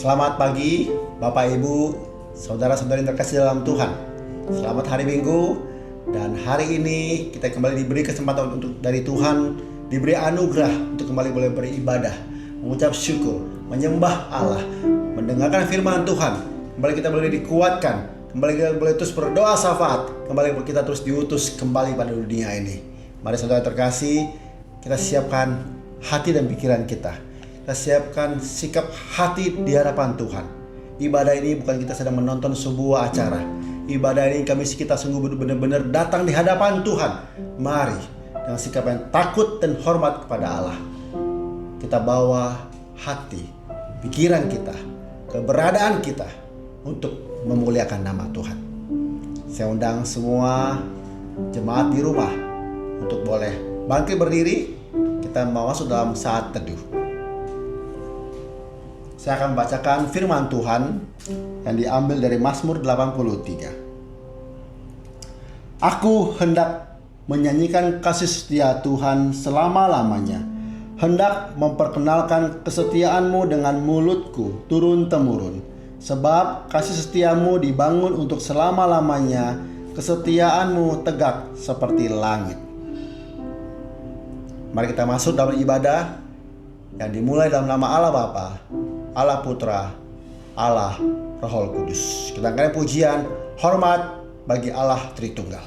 Selamat pagi, Bapak Ibu, saudara-saudari yang terkasih dalam Tuhan. Selamat hari Minggu, dan hari ini kita kembali diberi kesempatan untuk dari Tuhan, diberi anugerah untuk kembali boleh beribadah, mengucap syukur, menyembah Allah, mendengarkan firman Tuhan. Kembali kita boleh dikuatkan, kembali kita boleh terus berdoa syafaat, kembali kita terus diutus kembali pada dunia ini. Mari saudara terkasih, kita siapkan hati dan pikiran kita. Kita siapkan sikap hati di hadapan Tuhan. Ibadah ini bukan kita sedang menonton sebuah acara. Ibadah ini kita sungguh benar-benar datang di hadapan Tuhan. Mari dengan sikap yang takut dan hormat kepada Allah, kita bawa hati, pikiran kita, keberadaan kita untuk memuliakan nama Tuhan. Saya undang semua jemaat di rumah untuk boleh bangkit berdiri. Kita mau masuk dalam saat teduh. Saya akan bacakan firman Tuhan yang diambil dari Mazmur 83. Aku hendak menyanyikan kasih setia Tuhan selama-lamanya, hendak memperkenalkan kesetiaan-Mu dengan mulutku turun-temurun. Sebab kasih setiamu dibangun untuk selama-lamanya, kesetiaan-Mu tegak seperti langit. Mari kita masuk dalam ibadah yang dimulai dalam nama Allah Bapa, Allah Putra, Allah Roh Kudus. Kita angkat pujian, hormat bagi Allah Tritunggal.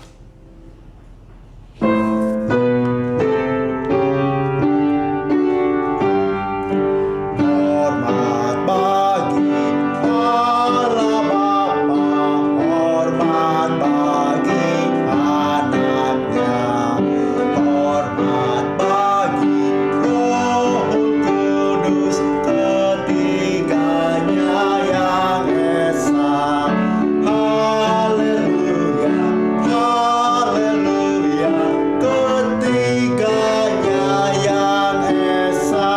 Hormat bagi Allah Bapa, hormat bagi anaknya, hormat bagi Roh Kudus, ketiganya yang esa. Haleluya, haleluya, ketiganya yang esa.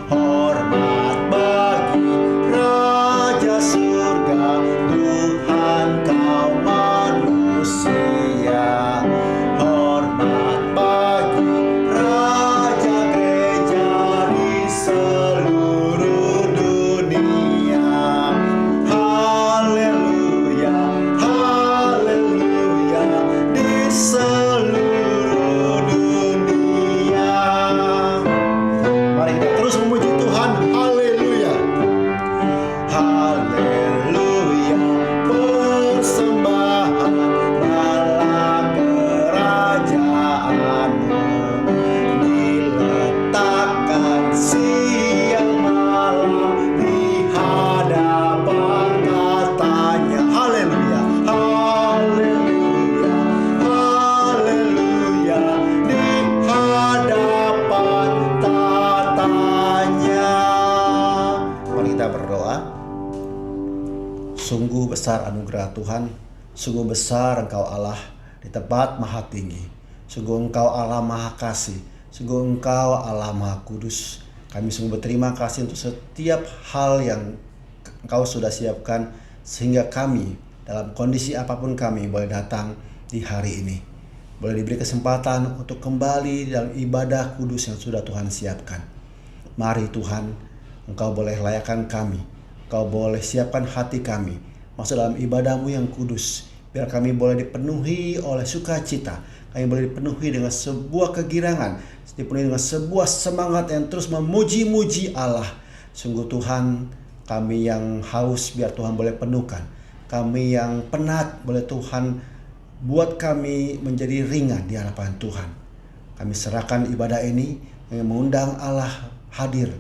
Hormat bagi Raja Surga, Tuhan kaum manusia. Hormat bagi Raja Gereja di seluruh dunia. Haleluya, haleluya, di seluruh dunia. Mari kita terus memuji Tuhan. Haleluya, haleluya, persembahan bala kerajaanmu diletakkan siang malam di hadapan matanya. Haleluya, haleluya, haleluya, di hadapan tatanya. Mari kita berdoa. Sungguh besar anugerah Tuhan, sungguh besar Engkau Allah di tempat maha tinggi. Sungguh Engkau Allah maha kasih, sungguh Engkau Allah maha kudus. Kami sungguh berterima kasih untuk setiap hal yang Engkau sudah siapkan, sehingga kami dalam kondisi apapun kami boleh datang di hari ini, boleh diberi kesempatan untuk kembali dalam ibadah kudus yang sudah Tuhan siapkan. Mari Tuhan, Engkau boleh layakkan kami, Engkau boleh siapkan hati kami masuk dalam ibadah-Mu yang kudus, biar kami boleh dipenuhi oleh sukacita, kami boleh dipenuhi dengan sebuah kegirangan, dipenuhi dengan sebuah semangat yang terus memuji-muji Allah. Sungguh Tuhan, kami yang haus biar Tuhan boleh penuhkan, kami yang penat boleh Tuhan buat kami menjadi ringan di hadapan Tuhan. Kami serahkan ibadah ini yang mengundang Allah hadir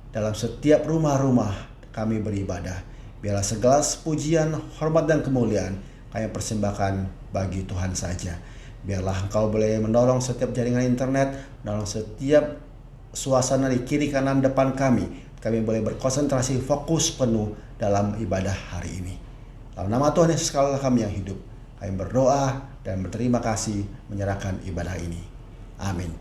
dalam setiap rumah-rumah kami beribadah. Biarlah segala pujian, hormat dan kemuliaan kami persembahkan bagi Tuhan saja. Biarlah Engkau boleh mendorong setiap jaringan internet, mendorong setiap suasana di kiri kanan depan kami. Kami boleh berkonsentrasi fokus penuh dalam ibadah hari ini. Dalam nama Tuhan Yesus kami yang hidup, kami berdoa dan berterima kasih menyerahkan ibadah ini. Amin.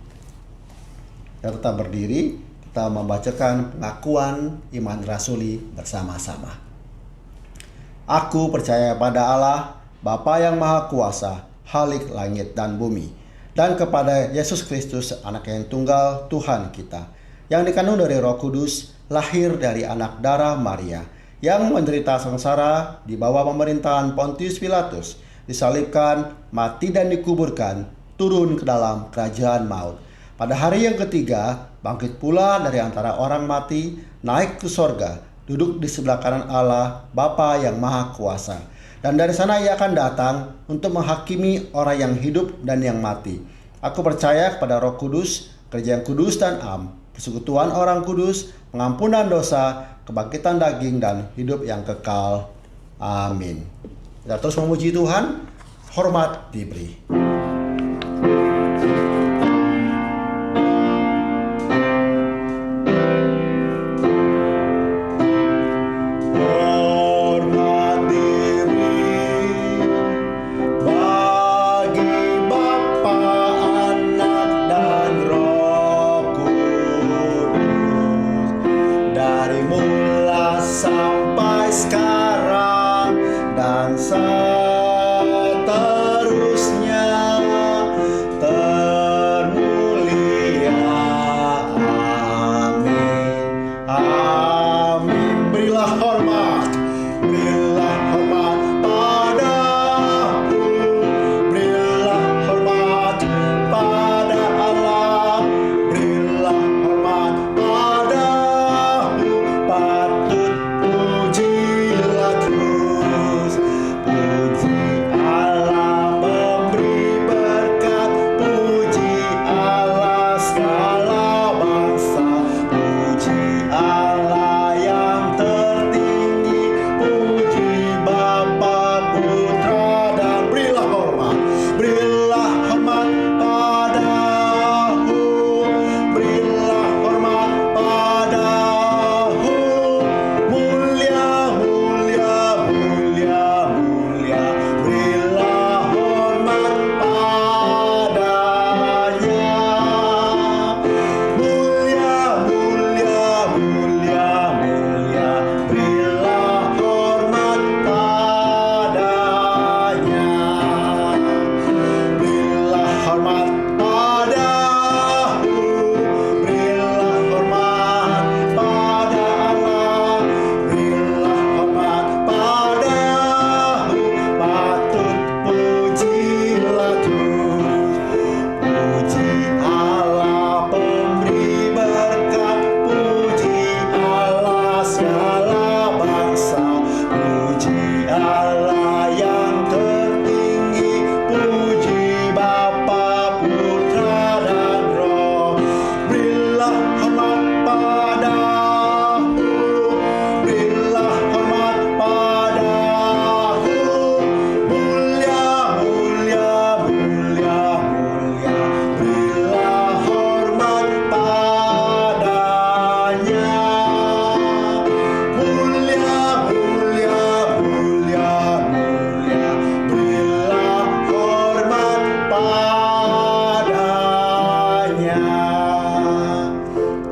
Kita tetap berdiri, kita membacakan pengakuan iman rasuli bersama-sama. Aku percaya pada Allah, Bapa yang Maha Kuasa, Khalik langit dan bumi, dan kepada Yesus Kristus, Anak yang tunggal Tuhan kita, yang dikandung dari Roh Kudus, lahir dari anak darah Maria, yang menderita sengsara di bawah pemerintahan Pontius Pilatus, disalibkan, mati dan dikuburkan, turun ke dalam kerajaan maut. Pada hari yang ketiga, bangkit pula dari antara orang mati, naik ke sorga, duduk di sebelah kanan Allah, Bapa yang Maha Kuasa. Dan dari sana ia akan datang untuk menghakimi orang yang hidup dan yang mati. Aku percaya kepada Roh Kudus, kerja yang kudus dan am, persekutuan orang kudus, pengampunan dosa, kebangkitan daging, dan hidup yang kekal. Amin. Kita terus memuji Tuhan, hormat diberi.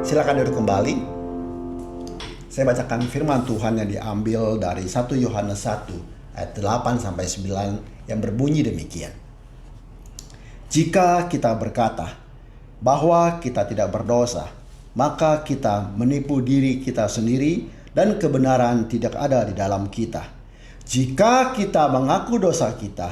Silakan duduk kembali. Saya bacakan firman Tuhan yang diambil dari 1 Yohanes 1 ayat 8 sampai 9 yang berbunyi demikian. Jika kita berkata bahwa kita tidak berdosa, maka kita menipu diri kita sendiri dan kebenaran tidak ada di dalam kita. Jika kita mengaku dosa kita,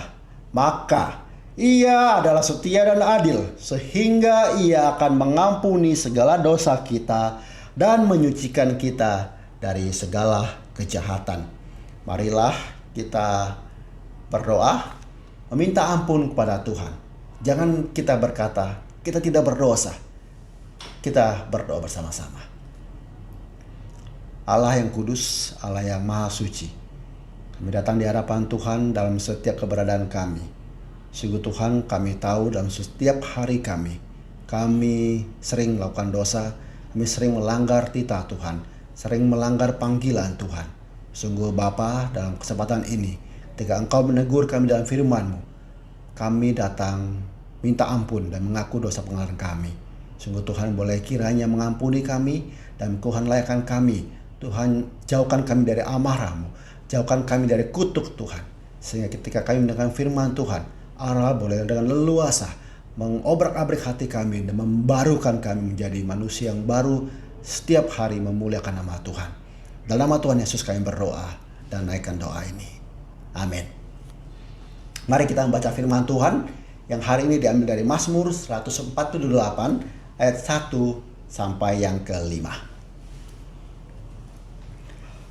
maka Ia adalah setia dan adil, sehingga Ia akan mengampuni segala dosa kita dan menyucikan kita dari segala kejahatan. Marilah kita berdoa, meminta ampun kepada Tuhan. Jangan kita berkata, kita tidak berdosa. Kita berdoa bersama-sama. Allah yang kudus, Allah yang maha suci, kami datang di hadapan Tuhan dalam setiap keberadaan kami. Sungguh Tuhan, kami tahu dalam setiap hari kami sering melakukan dosa, kami sering melanggar titah Tuhan, sering melanggar panggilan Tuhan. Sungguh Bapa, dalam kesempatan ini, ketika Engkau menegur kami dalam firman-Mu, kami datang minta ampun dan mengaku dosa pelanggaran kami. Sungguh Tuhan, boleh kiranya mengampuni kami dan Tuhan layakkan kami. Tuhan, jauhkan kami dari amarah-Mu, jauhkan kami dari kutuk Tuhan. Sehingga ketika kami mendengarkan firman Tuhan, Allah boleh dengan leluasa mengobrak-abrik hati kami dan membarukan kami menjadi manusia yang baru setiap hari memuliakan nama Tuhan. Dalam nama Tuhan Yesus kami berdoa dan naikkan doa ini. Amin. Mari kita membaca firman Tuhan yang hari ini diambil dari Mazmur 148 ayat 1 sampai yang ke-5.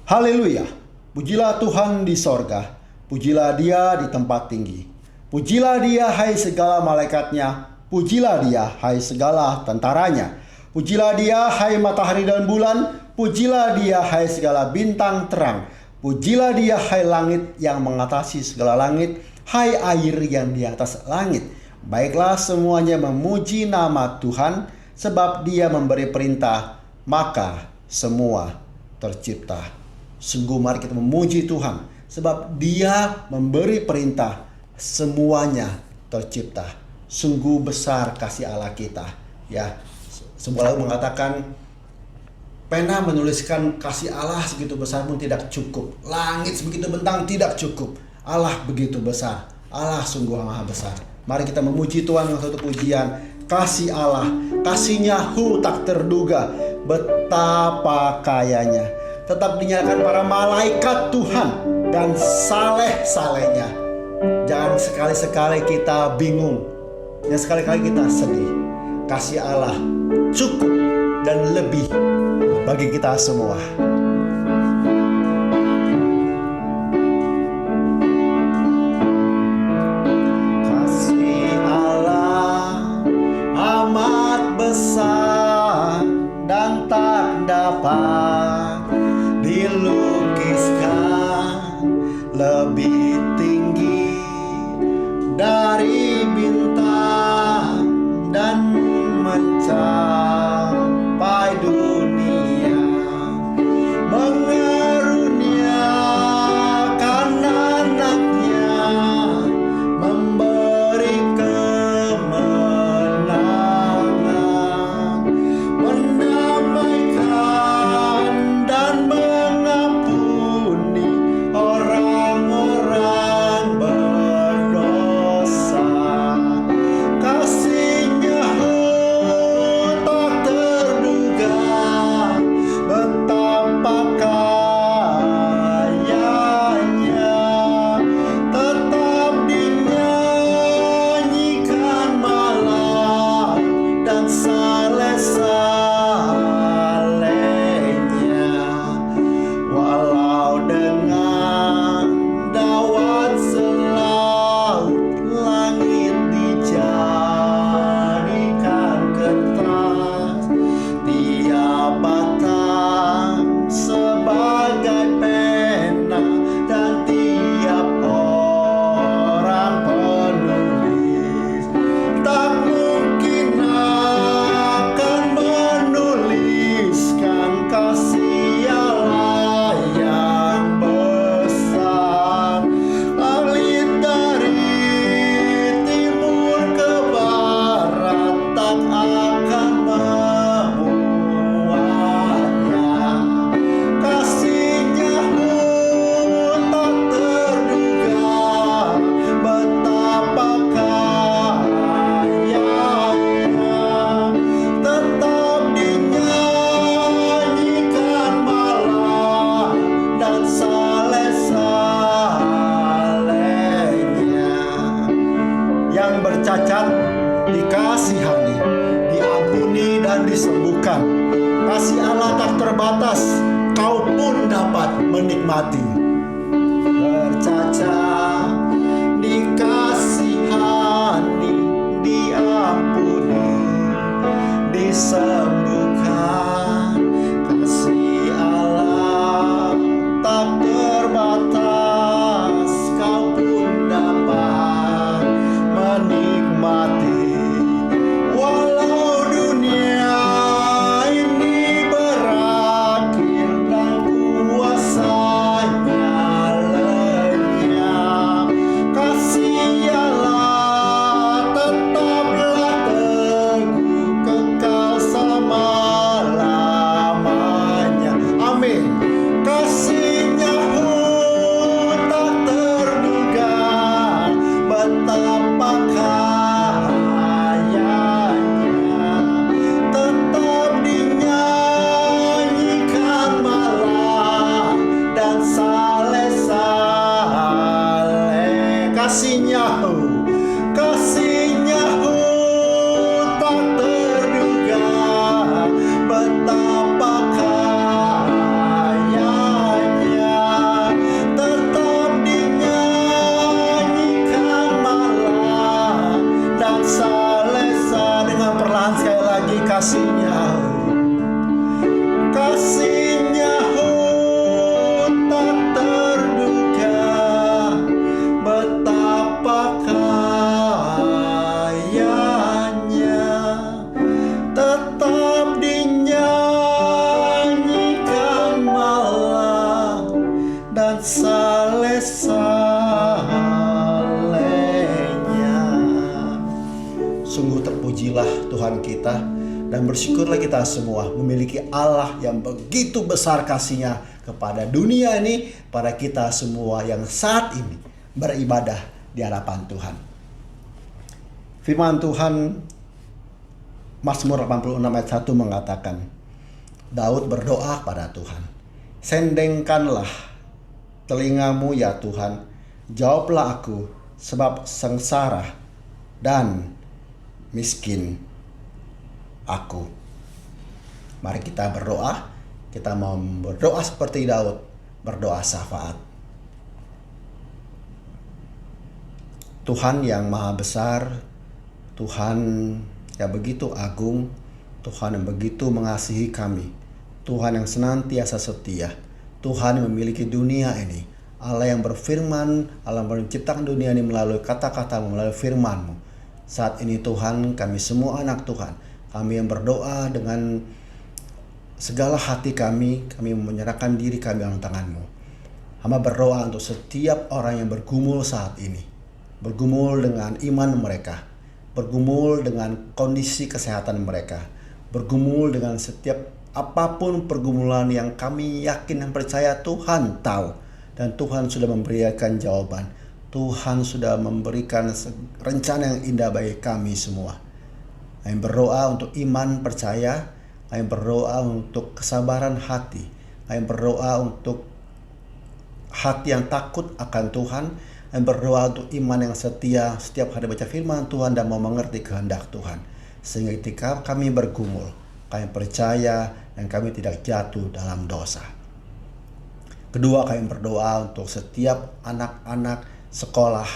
Haleluya, pujilah Tuhan di sorga, pujilah Dia di tempat tinggi. Pujilah Dia hai segala malaikatnya, pujilah Dia hai segala tentaranya. Pujilah Dia hai matahari dan bulan, pujilah Dia hai segala bintang terang. Pujilah Dia hai langit yang mengatasi segala langit, hai air yang di atas langit. Baiklah semuanya memuji nama Tuhan, sebab Dia memberi perintah, maka semua tercipta. Sungguh mari kita memuji Tuhan, sebab Dia memberi perintah, semuanya tercipta. Sungguh besar kasih Allah kita. Ya, sebuah lagu mengatakan, pena menuliskan kasih Allah segitu besar pun tidak cukup. Langit sebegitu bentang tidak cukup. Allah begitu besar. Allah sungguh maha besar. Mari kita memuji Tuhan dengan satu pujian. Kasih Allah, kasih-Nya tak terduga. Betapa kayanya. Tetap dinyalakan para malaikat Tuhan dan saleh-salehnya. Jangan sekali-sekali kita bingung, dan sekali-kali kita sedih. Kasih Allah cukup dan lebih bagi kita semua. Kasih Allah amat besar dan tak dapat dilukiskan, lebih tinggi dari bintang dan mencapai dunia, mengaruniakan anaknya, memberi kemenangan, mendamaikan dan mengampuni orang-orang berdosa. Kasih-Nya tak terduga, betapa kayanya. Tetap dinyanyikan malam dan saleh-salehnya. Walau dengan dawat selaut, langit dijadikan kertas, tiap batang sebagai pena, dan tiap orang penulis tak mungkin akan menuliskan kasih Allah yang besar. Langit dari timur ke barat tak akan memuatnya. Kasih-Nya tak terduga, betapa kayanya. Tetap dinyanyikan malam dan saleh-salehnya. Yang bercacat dikasihani, diampuni dan disembuhkan. Kasih Allah tak terbatas, kau pun dapat menikmati. Bercacat dikasihani, diampuni, disembuhkan. Kasih Allah tak terbatas, kau pun dapat menikmati. Walau dunia ini berakhir dan kuasanya lenyap, Dan bersyukurlah kita semua memiliki Allah yang begitu besar kasih-Nya kepada dunia ini, pada kita semua yang saat ini beribadah di hadapan Tuhan. Firman Tuhan Mazmur 86 ayat 1 mengatakan, Daud berdoa pada Tuhan, "Sendengkanlah telingamu ya Tuhan, jawablah aku, sebab sengsara dan miskin aku." Mari kita berdoa. Kita mau berdoa seperti Daud, berdoa syafaat. Tuhan yang maha besar, Tuhan yang begitu agung, Tuhan yang begitu mengasihi kami, Tuhan yang senantiasa setia, Tuhan yang memiliki dunia ini, Allah yang berfirman, Allah yang menciptakan dunia ini melalui kata-kata-Mu, melalui firman-Mu. Saat ini Tuhan, kami semua anak Tuhan, kami yang berdoa dengan segala hati kami menyerahkan diri kami dalam tangan-Mu. Hamba berdoa untuk setiap orang yang bergumul saat ini, bergumul dengan iman mereka, bergumul dengan kondisi kesehatan mereka, bergumul dengan setiap apapun pergumulan yang kami yakin dan percaya Tuhan tahu, dan Tuhan sudah memberikan jawaban. Tuhan sudah memberikan rencana yang indah bagi kami semua. Kami berdoa untuk iman percaya, kami berdoa untuk kesabaran hati, kami berdoa untuk hati yang takut akan Tuhan, kami berdoa untuk iman yang setia setiap hari baca firman Tuhan dan mau mengerti kehendak Tuhan. Sehingga ketika kami bergumul, kami percaya dan kami tidak jatuh dalam dosa. Kedua, kami berdoa untuk setiap anak-anak sekolah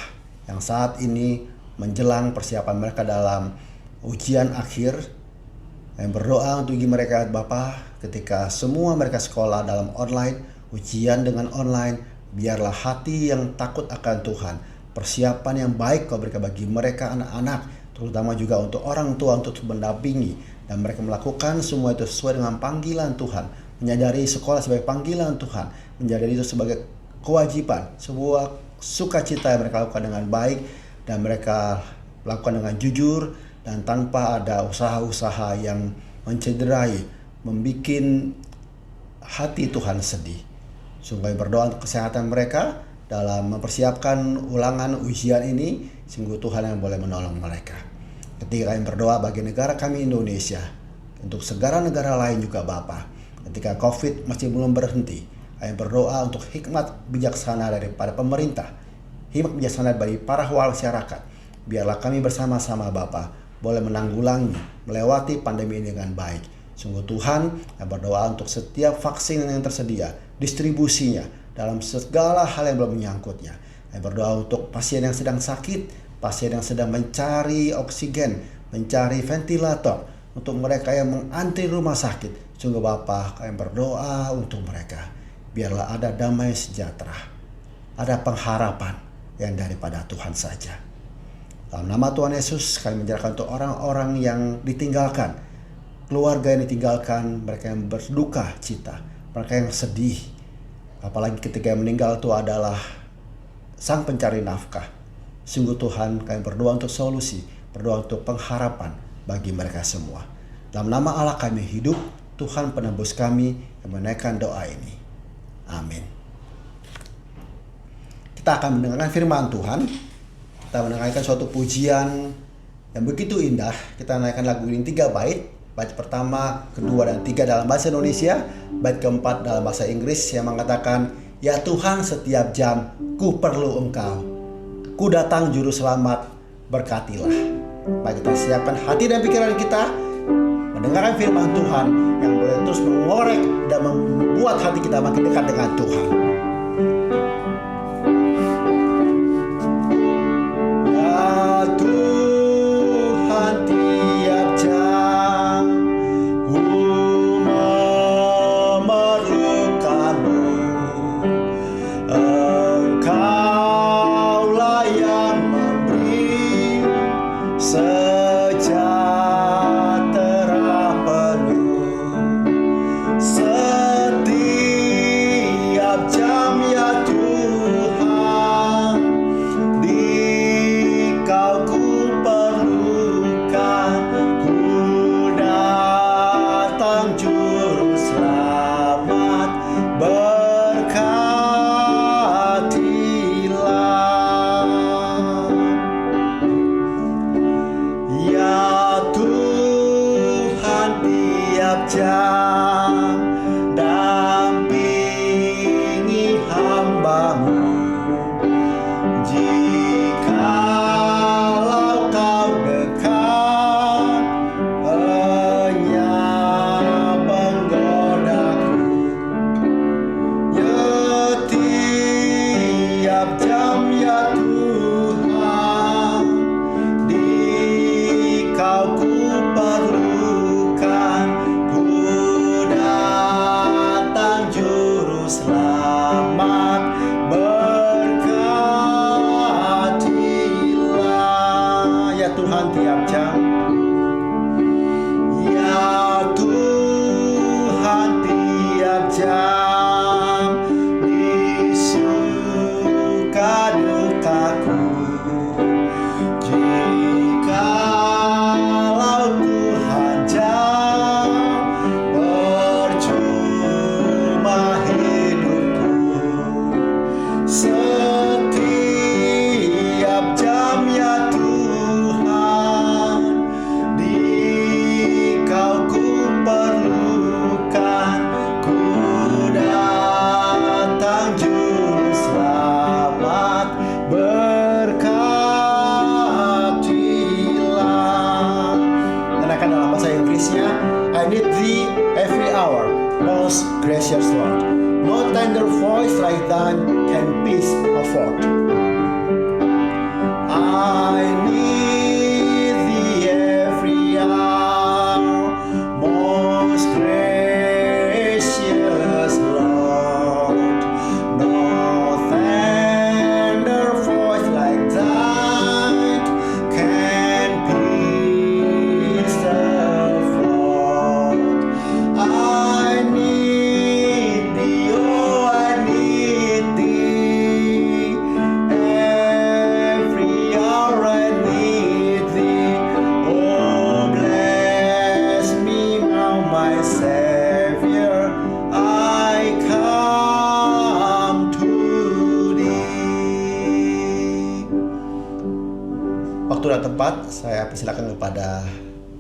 yang saat ini menjelang persiapan mereka dalam ujian akhir. Kami berdoa untuk mereka Bapa, ketika semua mereka sekolah dalam online, ujian dengan online, biarlah hati yang takut akan Tuhan, persiapan yang baik Kau berikan bagi mereka anak-anak, terutama juga untuk orang tua untuk mendampingi, dan mereka melakukan semua itu sesuai dengan panggilan Tuhan, menyadari sekolah sebagai panggilan Tuhan, menyadari itu sebagai kewajiban, sebuah sukacita yang mereka lakukan dengan baik, dan mereka lakukan dengan jujur dan tanpa ada usaha-usaha yang mencederai, membuat hati Tuhan sedih. Sungguh berdoa untuk kesehatan mereka dalam mempersiapkan ulangan ujian ini. Sungguh Tuhan yang boleh menolong mereka. Ketika kami berdoa bagi negara kami Indonesia, untuk segala negara lain juga Bapa, ketika COVID masih belum berhenti, kami berdoa untuk hikmat bijaksana daripada pemerintah, hikmat bijaksana bagi para masyarakat. Biarlah kami bersama-sama Bapa boleh menanggulangi, melewati pandemi ini dengan baik. Sungguh Tuhan, kami berdoa untuk setiap vaksin yang tersedia, distribusinya, dalam segala hal yang belum menyangkutnya. Kami berdoa untuk pasien yang sedang sakit, pasien yang sedang mencari oksigen, mencari ventilator, untuk mereka yang mengantri rumah sakit. Sungguh Bapa, kami berdoa untuk mereka. Biarlah ada damai sejahtera, ada pengharapan yang daripada Tuhan saja. Dalam nama Tuhan Yesus, kami menyerahkan untuk orang-orang yang ditinggalkan, keluarga yang ditinggalkan, mereka yang berduka cita, mereka yang sedih. Apalagi ketika yang meninggal itu adalah sang pencari nafkah. Sungguh Tuhan, kami berdoa untuk solusi, berdoa untuk pengharapan bagi mereka semua. Dalam nama Allah kami hidup, Tuhan penebus kami yang menaikkan doa ini. Amin. Kita akan mendengarkan firman Tuhan. Kita mendengarkan suatu pujian yang begitu indah. Kita naikkan lagu ini 3 bait. Bait pertama, kedua, dan 3 dalam bahasa Indonesia. Bait keempat dalam bahasa Inggris yang mengatakan, "Ya Tuhan, setiap jam ku perlu Engkau. Ku datang juru selamat, berkatilah." Mari kita siapkan hati dan pikiran kita mendengarkan firman Tuhan yang boleh terus mengorek dan membuat hati kita makin dekat dengan Tuhan. Setiap jam Juru Selamat, berkatilah. Ya Tuhan, tiap jam dampingi hamba-Mu. Jikalau Kau dekat, enyap menggodaku. Ya tiap jam, ya Tuhan, di Kau ku perlukan. Ku datang Juru Selamat, berkatilah. Ya Tuhan, tiap jam. Ya Tuhan, tiap jam di suka dukaku. Jikalau Tuhan jauh, percuma hidupku. Setiap jam, ya Tuhan, di Kau ku perlukan. Ku datang Juru Selamat, berkatilah. Dan akan dalam bahasa Inggrisnya, I need Thee every hour, most gracious Lord. No tender voice like thine can peace afford. I need Thee every hour, most gracious Lord. No tender voice like thine can peace afford. I need Thee, oh I need Thee, every hour I need Thee. Oh bless me now, my Savior, I come to Thee. Waktu dan tempat saya persilakan kepada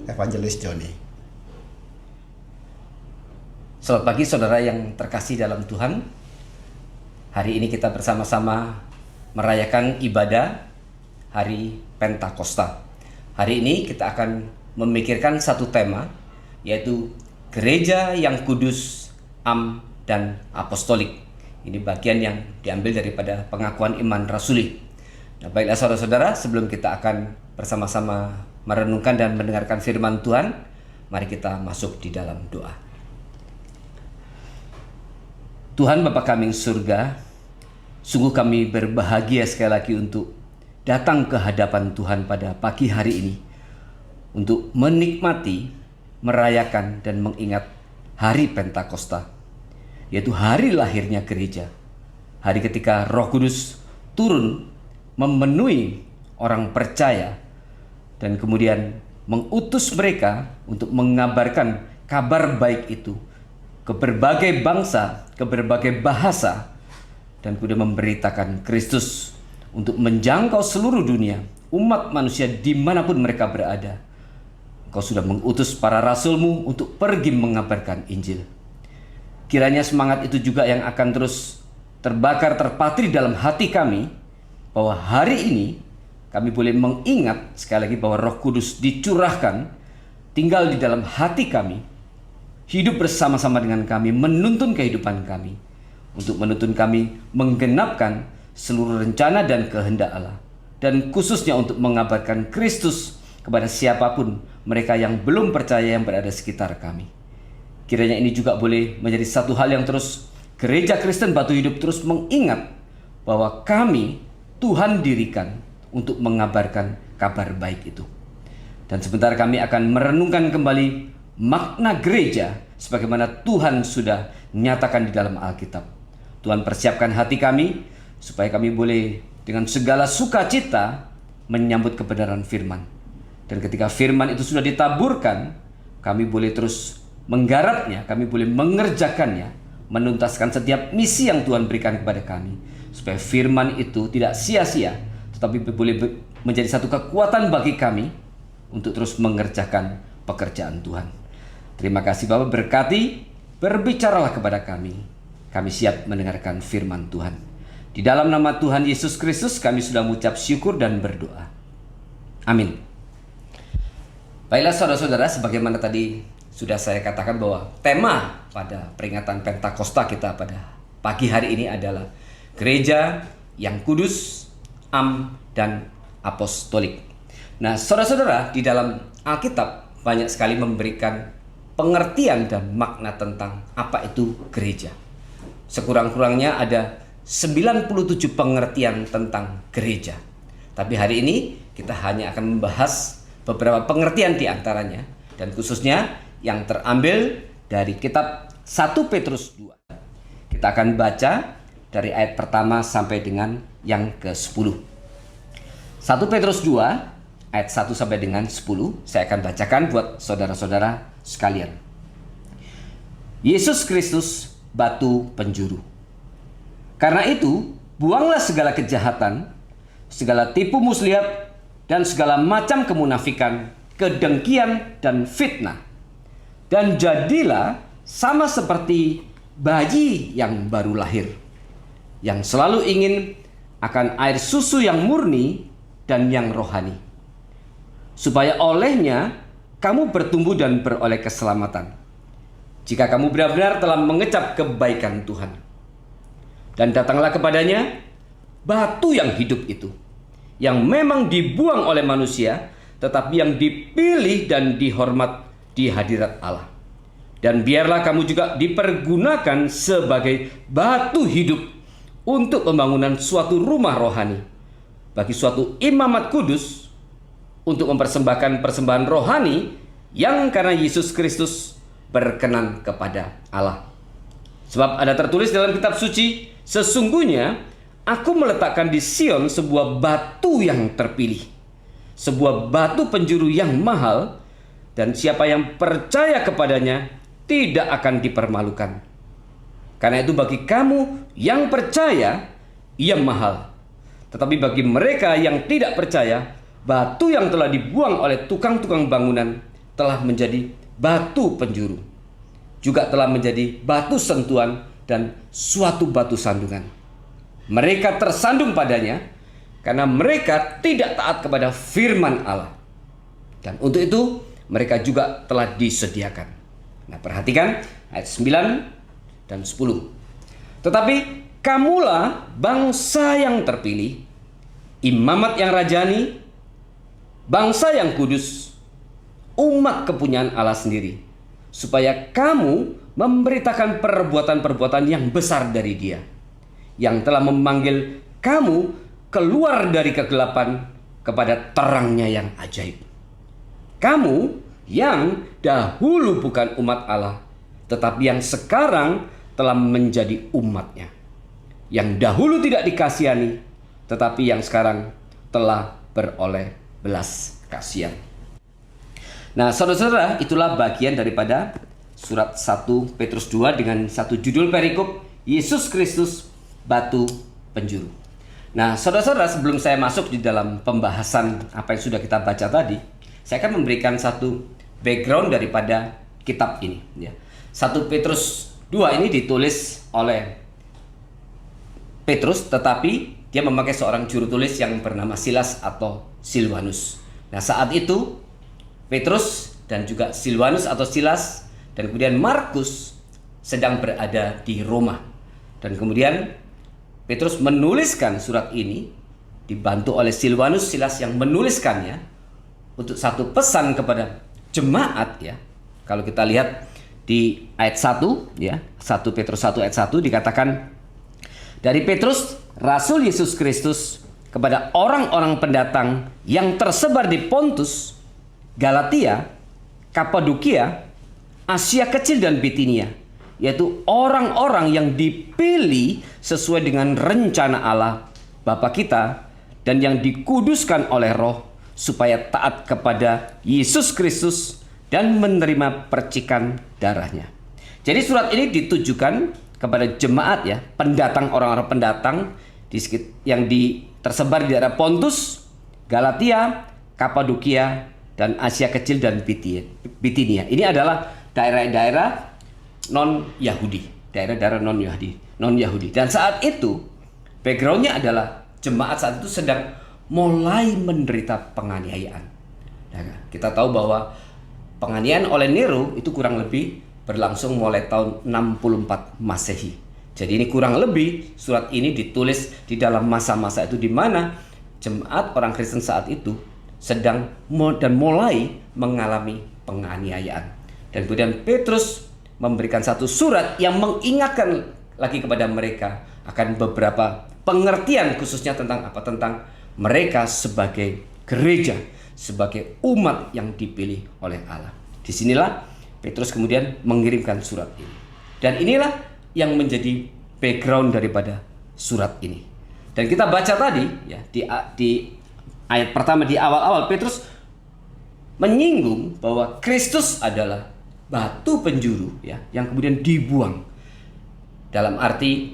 Evangelis Joni. Selamat pagi saudara yang terkasih dalam Tuhan. Hari ini kita bersama-sama merayakan ibadah Hari Pentakosta. Hari ini kita akan memikirkan satu tema, yaitu Gereja yang Kudus, Am, dan Apostolik. Ini bagian yang diambil daripada pengakuan iman rasuli. Nah, baiklah saudara-saudara, sebelum kita akan bersama-sama merenungkan dan mendengarkan firman Tuhan, mari kita masuk di dalam doa. Tuhan Bapa kami yang surga, sungguh kami berbahagia sekali lagi untuk datang ke hadapan Tuhan pada pagi hari ini untuk menikmati, merayakan dan mengingat Hari Pentakosta, yaitu hari lahirnya gereja. Hari ketika Roh Kudus turun memenuhi orang percaya dan kemudian mengutus mereka untuk mengabarkan kabar baik itu ke berbagai bangsa, ke berbagai bahasa, dan kemudian memberitakan Kristus untuk menjangkau seluruh dunia, umat manusia dimanapun mereka berada. Engkau sudah mengutus para rasul-Mu untuk pergi mengabarkan Injil. Kiranya semangat itu juga yang akan terus terbakar, terpatri dalam hati kami, bahwa hari ini kami boleh mengingat sekali lagi bahwa Roh Kudus dicurahkan, tinggal di dalam hati kami, hidup bersama-sama dengan kami, menuntun kehidupan kami, untuk menuntun kami menggenapkan seluruh rencana dan kehendak Allah, dan khususnya untuk mengabarkan Kristus kepada siapapun mereka yang belum percaya yang berada sekitar kami. Kiranya ini juga boleh menjadi satu hal yang terus Gereja Kristen Batu Hidup terus mengingat bahwa kami Tuhan dirikan untuk mengabarkan kabar baik itu. Dan sebentar kami akan merenungkan kembali makna gereja sebagaimana Tuhan sudah nyatakan di dalam Alkitab. Tuhan persiapkan hati kami supaya kami boleh dengan segala sukacita menyambut kebenaran firman. Dan ketika firman itu sudah ditaburkan, kami boleh terus menggarapnya, kami boleh mengerjakannya, menuntaskan setiap misi yang Tuhan berikan kepada kami, supaya firman itu tidak sia-sia, tetapi boleh menjadi satu kekuatan bagi kami untuk terus mengerjakan pekerjaan Tuhan. Terima kasih Bapak, berkati, berbicaralah kepada kami. Kami siap mendengarkan firman Tuhan. Di dalam nama Tuhan Yesus Kristus kami sudah mengucap syukur dan berdoa. Amin. Baiklah saudara-saudara, sebagaimana tadi sudah saya katakan bahwa tema pada peringatan Pentakosta kita pada pagi hari ini adalah gereja yang kudus, am, dan apostolik. Nah saudara-saudara, di dalam Alkitab banyak sekali memberikan pengertian dan makna tentang apa itu gereja. Sekurang-kurangnya ada 97 pengertian tentang gereja. Tapi hari ini kita hanya akan membahas beberapa pengertian di antaranya, dan khususnya yang terambil dari kitab 1 Petrus 2. Kita akan baca dari ayat pertama sampai dengan yang ke-10. 1 Petrus 2 ayat 1 sampai dengan 10 saya akan bacakan buat saudara-saudara sekalian. Yesus Kristus batu penjuru. Karena itu, buanglah segala kejahatan, segala tipu muslihat, dan segala macam kemunafikan, kedengkian, dan fitnah. Dan jadilah sama seperti bayi yang baru lahir, yang selalu ingin akan air susu yang murni dan yang rohani, supaya olehnya kamu bertumbuh dan beroleh keselamatan, jika kamu benar-benar telah mengecap kebaikan Tuhan. Dan datanglah kepadanya batu yang hidup itu, yang memang dibuang oleh manusia, tetapi yang dipilih dan dihormat di hadirat Allah. Dan biarlah kamu juga dipergunakan sebagai batu hidup untuk pembangunan suatu rumah rohani, bagi suatu imamat kudus, untuk mempersembahkan persembahan rohani yang karena Yesus Kristus berkenan kepada Allah. Sebab ada tertulis dalam kitab suci, sesungguhnya aku meletakkan di Sion sebuah batu yang terpilih, sebuah batu penjuru yang mahal, dan siapa yang percaya kepadanya tidak akan dipermalukan. Karena itu bagi kamu yang percaya, ia mahal. Tetapi bagi mereka yang tidak percaya, batu yang telah dibuang oleh tukang-tukang bangunan telah menjadi batu penjuru, juga telah menjadi batu sentuhan dan suatu batu sandungan. Mereka tersandung padanya karena mereka tidak taat kepada firman Allah. Dan untuk itu mereka juga telah disediakan. Nah, perhatikan ayat 9 dan 10. Tetapi kamulah bangsa yang terpilih, imamat yang rajani, bangsa yang kudus, umat kepunyaan Allah sendiri, supaya kamu memberitakan perbuatan-perbuatan yang besar dari Dia, yang telah memanggil kamu keluar dari kegelapan kepada terangnya yang ajaib. Kamu yang dahulu bukan umat Allah, tetapi yang sekarang telah menjadi umatnya, yang dahulu tidak dikasihani, tetapi yang sekarang telah beroleh belas kasihan. Nah saudara-saudara, itulah bagian daripada surat 1 Petrus 2 dengan satu judul perikop, Yesus Kristus batu penjuru. Nah saudara-saudara, sebelum saya masuk di dalam pembahasan apa yang sudah kita baca tadi, saya akan memberikan satu background daripada kitab ini. 1 Petrus 2 ini ditulis oleh Petrus, tetapi dia memakai seorang juru tulis yang bernama Silas atau Silwanus. Nah saat itu Petrus dan juga Silwanus atau Silas dan kemudian Markus sedang berada di Roma. Dan kemudian Petrus menuliskan surat ini dibantu oleh Silwanus, Silas yang menuliskannya untuk satu pesan kepada jemaat ya. Kalau kita lihat di ayat 1 ya, 1 Petrus 1 ayat 1 dikatakan, dari Petrus Rasul Yesus Kristus kepada orang-orang pendatang yang tersebar di Pontus, Galatia, Kapadokia, Asia Kecil dan Bitinia, yaitu orang-orang yang dipilih sesuai dengan rencana Allah Bapa kita dan yang dikuduskan oleh Roh supaya taat kepada Yesus Kristus dan menerima percikan darahnya. Jadi surat ini ditujukan kepada jemaat ya, pendatang, orang-orang pendatang yang tersebar di daerah Pontus, Galatia, Kapadokia, dan Asia Kecil dan Bitinia. Ini adalah daerah-daerah non-Yahudi, daerah-daerah non-Yahudi. Dan saat itu backgroundnya adalah jemaat saat itu sedang mulai menderita penganiayaan. Nah, kita tahu bahwa penganiayaan oleh Nero itu kurang lebih berlangsung mulai tahun 64 Masehi. Jadi ini kurang lebih surat ini ditulis di dalam masa-masa itu di mana jemaat orang Kristen saat itu sedang dan mulai mengalami penganiayaan. Dan kemudian Petrus memberikan satu surat yang mengingatkan lagi kepada mereka akan beberapa pengertian khususnya tentang apa? Tentang mereka sebagai gereja, sebagai umat yang dipilih oleh Allah. Disinilah Petrus kemudian mengirimkan surat ini. Dan inilah yang menjadi background daripada surat ini. Dan kita baca tadi ya di ayat pertama di awal-awal Petrus menyinggung bahwa Kristus adalah batu penjuru ya yang kemudian dibuang. Dalam arti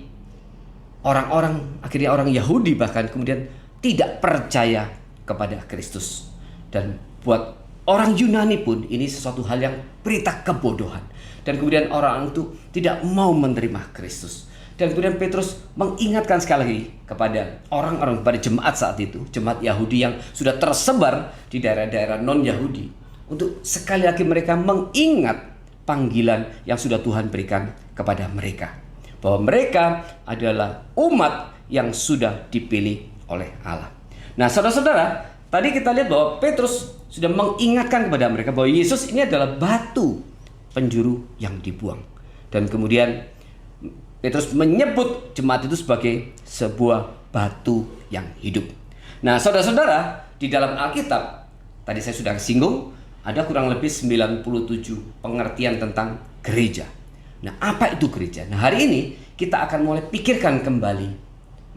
akhirnya orang Yahudi bahkan kemudian tidak percaya kepada Kristus. Dan buat orang Yunani pun ini sesuatu hal yang berita kebodohan. Dan kemudian orang itu tidak mau menerima Kristus. Dan kemudian Petrus mengingatkan sekali lagi kepada orang-orang, kepada jemaat saat itu, jemaat Yahudi yang sudah tersebar di daerah-daerah non-Yahudi, untuk sekali lagi mereka mengingat panggilan yang sudah Tuhan berikan kepada mereka. Bahwa mereka adalah umat yang sudah dipilih oleh Allah. Nah, saudara-saudara, tadi kita lihat bahwa Petrus sudah mengingatkan kepada mereka bahwa Yesus ini adalah batu penjuru yang dibuang. Dan kemudian Petrus menyebut jemaat itu sebagai sebuah batu yang hidup. Nah, saudara-saudara, di dalam Alkitab, tadi saya sudah singgung, ada kurang lebih 97 pengertian tentang gereja. Nah, apa itu gereja? Nah, hari ini kita akan mulai pikirkan kembali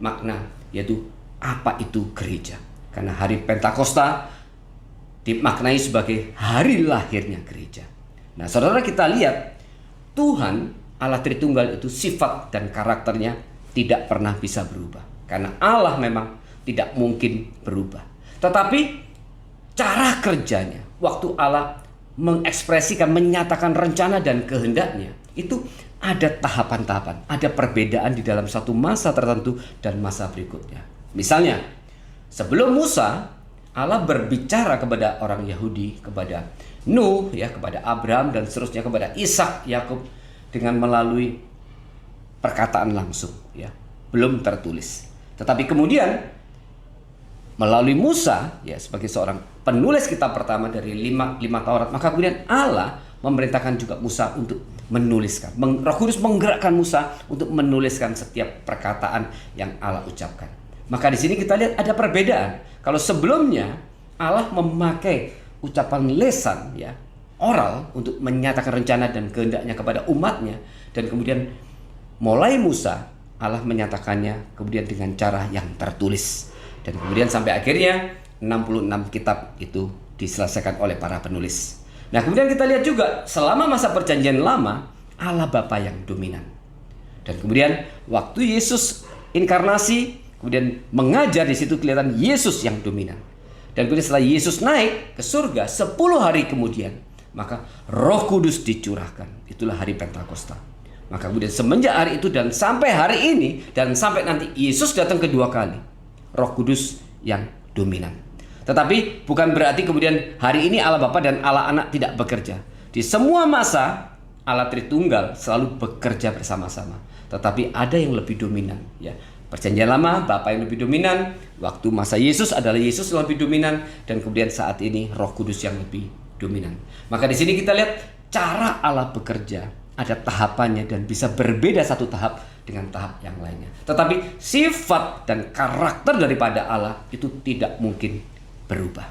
makna, yaitu apa itu gereja. Karena hari Pentakosta dimaknai sebagai hari lahirnya gereja. Nah, saudara, kita lihat Tuhan Allah Tritunggal itu sifat dan karakternya tidak pernah bisa berubah. Karena Allah memang tidak mungkin berubah. Tetapi cara kerjanya, waktu Allah mengekspresikan, menyatakan rencana dan kehendaknya, itu ada tahapan-tahapan, ada perbedaan di dalam satu masa tertentu dan masa berikutnya. Misalnya, sebelum Musa, Allah berbicara kepada orang Yahudi, kepada Nuh, ya, kepada Abraham dan seterusnya, kepada Ishak, Yakub dengan melalui perkataan langsung, ya, belum tertulis. Tetapi kemudian melalui Musa, ya, sebagai seorang penulis kitab pertama dari lima Taurat, maka kemudian Allah memerintahkan juga Musa untuk menuliskan. Roh Kudus menggerakkan Musa untuk menuliskan setiap perkataan yang Allah ucapkan. Maka di sini kita lihat ada perbedaan. Kalau sebelumnya Allah memakai ucapan lisan, ya, oral untuk menyatakan rencana dan kehendaknya kepada umatnya, dan kemudian mulai Musa Allah menyatakannya kemudian dengan cara yang tertulis, dan kemudian sampai akhirnya 66 kitab itu diselesaikan oleh para penulis. Nah, kemudian kita lihat juga selama masa perjanjian lama Allah Bapa yang dominan, dan kemudian waktu Yesus inkarnasi kemudian mengajar, di situ kelihatan Yesus yang dominan. Dan kemudian setelah Yesus naik ke surga 10 hari kemudian, maka Roh Kudus dicurahkan. Itulah hari Pentakosta. Maka kemudian semenjak hari itu dan sampai hari ini dan sampai nanti Yesus datang kedua kali, Roh Kudus yang dominan. Tetapi bukan berarti kemudian hari ini Allah Bapa dan Allah Anak tidak bekerja. Di semua masa Allah Tritunggal selalu bekerja bersama-sama. Tetapi ada yang lebih dominan, ya. Perjanjian Lama Bapa yang lebih dominan, waktu masa Yesus adalah Yesus yang lebih dominan, dan kemudian saat ini Roh Kudus yang lebih dominan. Maka di sini kita lihat cara Allah bekerja, ada tahapannya dan bisa berbeda satu tahap dengan tahap yang lainnya. Tetapi sifat dan karakter daripada Allah itu tidak mungkin berubah.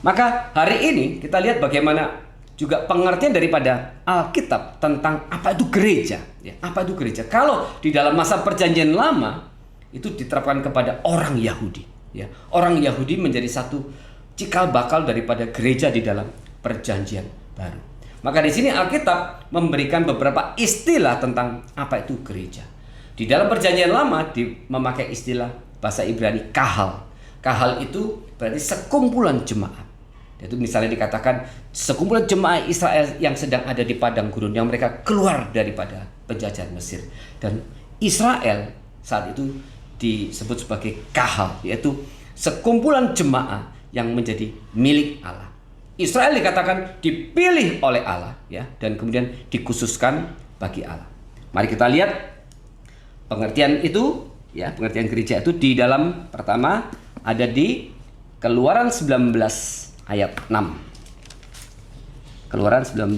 Maka hari ini kita lihat bagaimana juga pengertian daripada Alkitab tentang apa itu gereja, ya, apa itu gereja. Kalau di dalam masa perjanjian lama itu diterapkan kepada orang Yahudi, ya. Orang Yahudi menjadi satu cikal bakal daripada gereja di dalam perjanjian baru. Maka di sini Alkitab memberikan beberapa istilah tentang apa itu gereja. Di dalam Perjanjian Lama memakai istilah bahasa Ibrani kahal. Kahal itu berarti sekumpulan jemaat. Itu misalnya dikatakan sekumpulan jemaat Israel yang sedang ada di padang gurun, yang mereka keluar daripada penjajahan Mesir. Dan Israel saat itu disebut sebagai kahal, yaitu sekumpulan jemaat yang menjadi milik Allah. Israel dikatakan dipilih oleh Allah, ya, dan kemudian dikhususkan bagi Allah. Mari kita lihat pengertian itu, ya, pengertian gereja itu di dalam pertama ada di Keluaran 19 ayat 6. Keluaran 19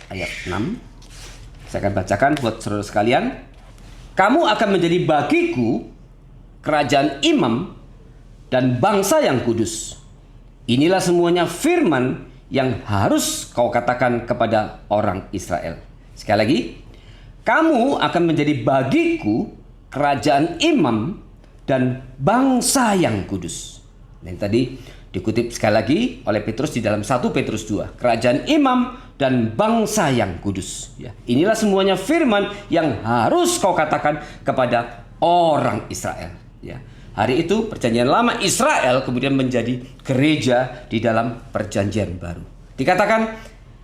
ayat 6. Saya akan bacakan buat saudara sekalian. Kamu akan menjadi bagiku kerajaan imam dan bangsa yang kudus. Inilah semuanya firman yang harus kau katakan kepada orang Israel. Sekali lagi, kamu akan menjadi bagiku kerajaan imam dan bangsa yang kudus. Yang tadi dikutip sekali lagi oleh Petrus di dalam 1 Petrus 2. Kerajaan imam dan bangsa yang kudus. Ya, inilah semuanya firman yang harus kau katakan kepada orang Israel. Ya. Hari itu Perjanjian Lama Israel kemudian menjadi gereja di dalam Perjanjian Baru. Dikatakan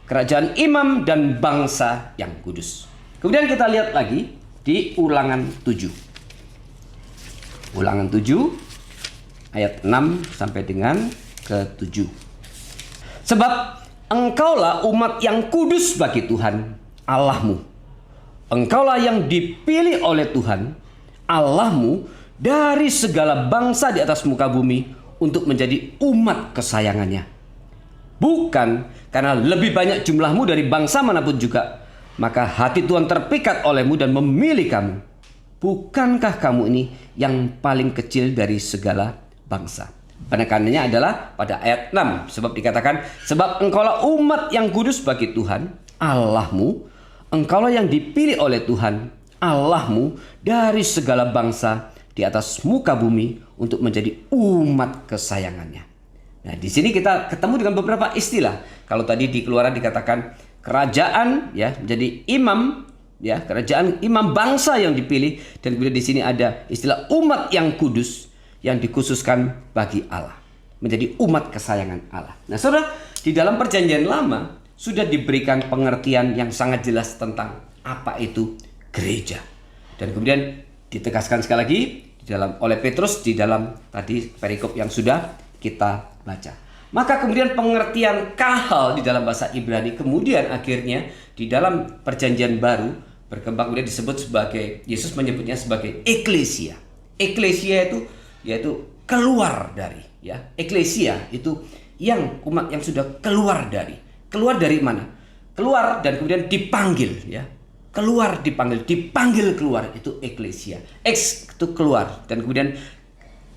kerajaan imam dan bangsa yang kudus. Kemudian kita lihat lagi di Ulangan 7. Ulangan 7 ayat 6 sampai dengan ke-7. Sebab engkaulah umat yang kudus bagi Tuhan Allahmu. Engkaulah yang dipilih oleh Tuhan Allahmu dari segala bangsa di atas muka bumi untuk menjadi umat kesayangannya. Bukan karena lebih banyak jumlahmu dari bangsa manapun juga, maka hati Tuhan terpikat olehmu dan memilih kamu. Bukankah kamu ini yang paling kecil dari segala bangsa? Penekanannya adalah pada ayat 6. Sebab dikatakan, sebab engkaulah umat yang kudus bagi Tuhan Allahmu. Engkaulah yang dipilih oleh Tuhan Allahmu dari segala bangsa di atas muka bumi untuk menjadi umat kesayangannya. Nah, di sini kita ketemu dengan beberapa istilah. Kalau tadi di Keluaran dikatakan kerajaan, ya, menjadi imam, ya, kerajaan imam bangsa yang dipilih, dan kemudian di sini ada istilah umat yang kudus yang dikhususkan bagi Allah, menjadi umat kesayangan Allah. Nah, saudara, di dalam Perjanjian Lama sudah diberikan pengertian yang sangat jelas tentang apa itu gereja. Dan kemudian ditegaskan sekali lagi oleh Petrus di dalam tadi perikop yang sudah kita baca. Maka kemudian pengertian kahal di dalam bahasa Ibrani kemudian akhirnya di dalam Perjanjian Baru berkembang, kemudian disebut sebagai, Yesus menyebutnya sebagai eklesia. Eklesia itu yaitu keluar dari, ya. Eklesia itu yang umat yang sudah keluar dari mana? Keluar dan kemudian dipanggil, ya. Keluar dipanggil keluar, itu eklesia. Ex itu keluar, dan kemudian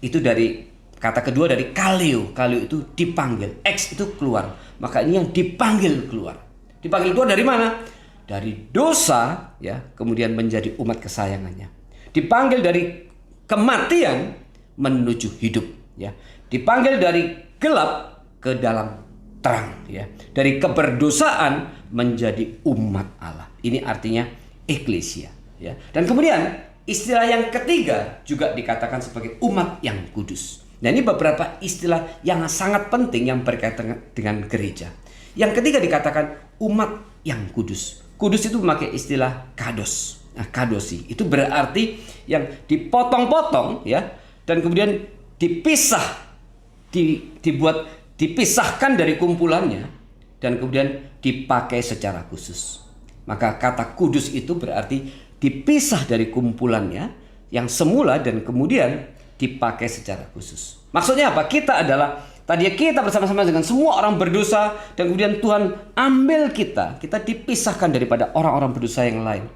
itu dari kata kedua dari kaleo. Kaleo itu dipanggil, ex itu keluar. Maka ini yang dipanggil keluar. Dipanggil keluar dari mana? Dari dosa, ya, kemudian menjadi umat kesayangannya. Dipanggil dari kematian menuju hidup, ya. Dipanggil dari gelap ke dalam terang, ya. Dari keberdosaan menjadi umat Allah. Ini artinya eklesia, ya. Dan kemudian istilah yang ketiga juga dikatakan sebagai umat yang kudus. Nah, ini beberapa istilah yang sangat penting yang berkaitan dengan gereja. Yang ketiga dikatakan umat yang kudus. Kudus itu memakai istilah kados. Nah, kadosi itu berarti yang dipotong-potong, ya, dan kemudian dipisahkan dari kumpulannya, dan kemudian dipakai secara khusus. Maka kata kudus itu berarti dipisah dari kumpulannya yang semula dan kemudian dipakai secara khusus. Maksudnya apa? Kita bersama-sama dengan semua orang berdosa, dan kemudian Tuhan ambil kita dipisahkan daripada orang-orang berdosa yang lain.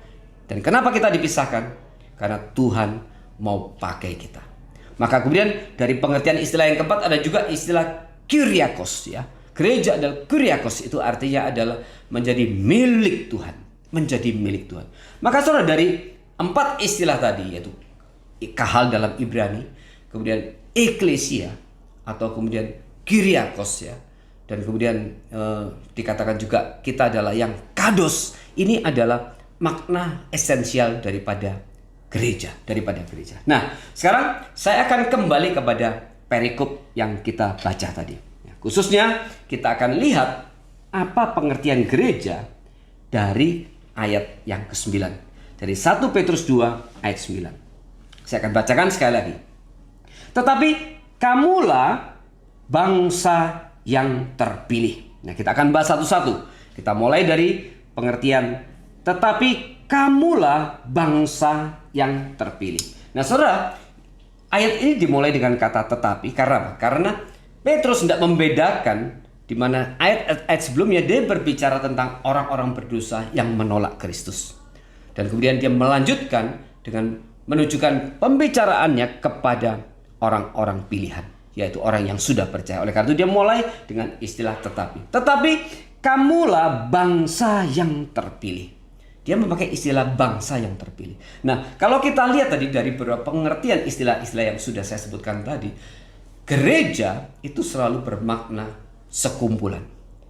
Dan kenapa kita dipisahkan? Karena Tuhan mau pakai kita. Maka kemudian dari pengertian istilah yang keempat ada juga istilah Kyriakos, ya. Gereja adalah Kyriakos, itu artinya adalah menjadi milik Tuhan, menjadi milik Tuhan. Maka saudara, dari empat istilah tadi, yaitu kahal dalam Ibrani, kemudian eklesia atau kemudian Kyriakos, ya, dan kemudian dikatakan juga kita adalah yang kados. Ini adalah makna esensial daripada gereja, Nah, sekarang saya akan kembali kepada perikop yang kita baca tadi. Khususnya kita akan lihat apa pengertian gereja dari ayat yang ke-9. Dari 1 Petrus 2 ayat 9. Saya akan bacakan sekali lagi. Tetapi kamulah bangsa yang terpilih. Nah, kita akan bahas satu-satu. Kita mulai dari pengertian tetapi kamulah bangsa yang terpilih. Nah, saudara, ayat ini dimulai dengan kata tetapi karena apa? Karena Petrus tidak membedakan, di mana ayat sebelumnya dia berbicara tentang orang-orang berdosa yang menolak Kristus. Dan kemudian dia melanjutkan dengan menunjukkan pembicaraannya kepada orang-orang pilihan, yaitu orang yang sudah percaya. Oleh karena itu dia mulai dengan istilah tetapi. Tetapi kamulah bangsa yang terpilih. Dia memakai istilah bangsa yang terpilih. Nah, kalau kita lihat tadi dari beberapa pengertian istilah-istilah yang sudah saya sebutkan tadi, gereja itu selalu bermakna sekumpulan.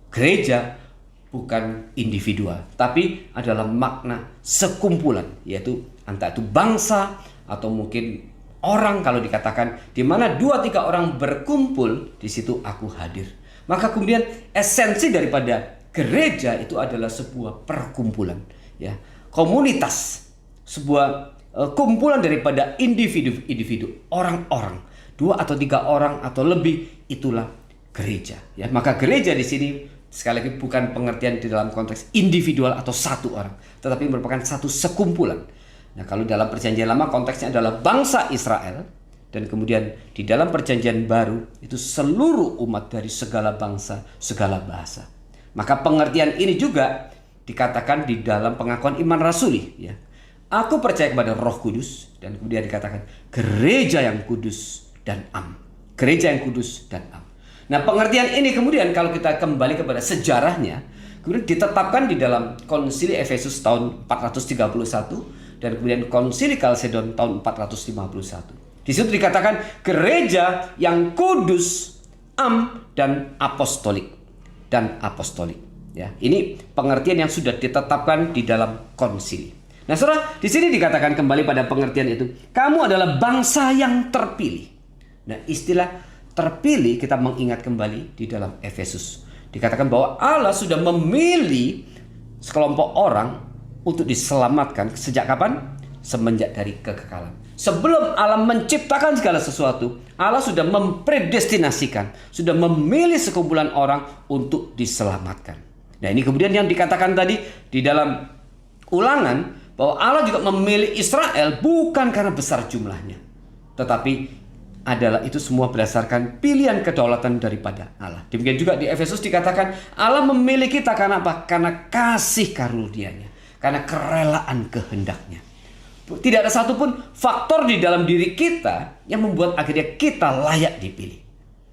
Gereja bukan individual, tapi adalah makna sekumpulan, yaitu entah itu bangsa atau mungkin orang. Kalau dikatakan di mana 2-3 orang berkumpul, di situ aku hadir. Maka kemudian esensi daripada gereja itu adalah sebuah perkumpulan, ya, komunitas, sebuah kumpulan daripada individu, orang-orang, 2 atau 3 orang atau lebih, itulah gereja, ya. Maka gereja di sini sekali lagi bukan pengertian di dalam konteks individual atau satu orang, tetapi merupakan satu sekumpulan. Nah, kalau dalam perjanjian lama konteksnya adalah bangsa Israel, dan kemudian di dalam perjanjian baru itu seluruh umat dari segala bangsa, segala bahasa. Maka pengertian ini juga dikatakan di dalam pengakuan iman rasuli, ya. Aku percaya kepada Roh Kudus, dan kemudian dikatakan gereja yang kudus dan am. Gereja yang kudus dan am. Nah, pengertian ini kemudian kalau kita kembali kepada sejarahnya, kemudian ditetapkan di dalam Konsili Efesus tahun 431 dan kemudian Konsili Kalsedon tahun 451. Di situ dikatakan gereja yang kudus, am, dan apostolik. Ya, ini pengertian yang sudah ditetapkan di dalam konsili. Nah, saudara, di sini dikatakan kembali pada pengertian itu, kamu adalah bangsa yang terpilih. Nah, istilah terpilih kita mengingat kembali di dalam Efesus. Dikatakan bahwa Allah sudah memilih sekelompok orang untuk diselamatkan sejak kapan? Semenjak dari kekekalan. Sebelum Allah menciptakan segala sesuatu, Allah sudah mempredestinasikan, sudah memilih sekumpulan orang untuk diselamatkan. Nah, ini kemudian yang dikatakan tadi di dalam Ulangan, bahwa Allah juga memilih Israel bukan karena besar jumlahnya, tetapi adalah itu semua berdasarkan pilihan kedaulatan daripada Allah. Demikian juga di Efesus dikatakan Allah memilih kita karena apa? Karena kasih karunia-Nya, karena kerelaan kehendaknya. Tidak ada satupun faktor di dalam diri kita yang membuat akhirnya kita layak dipilih.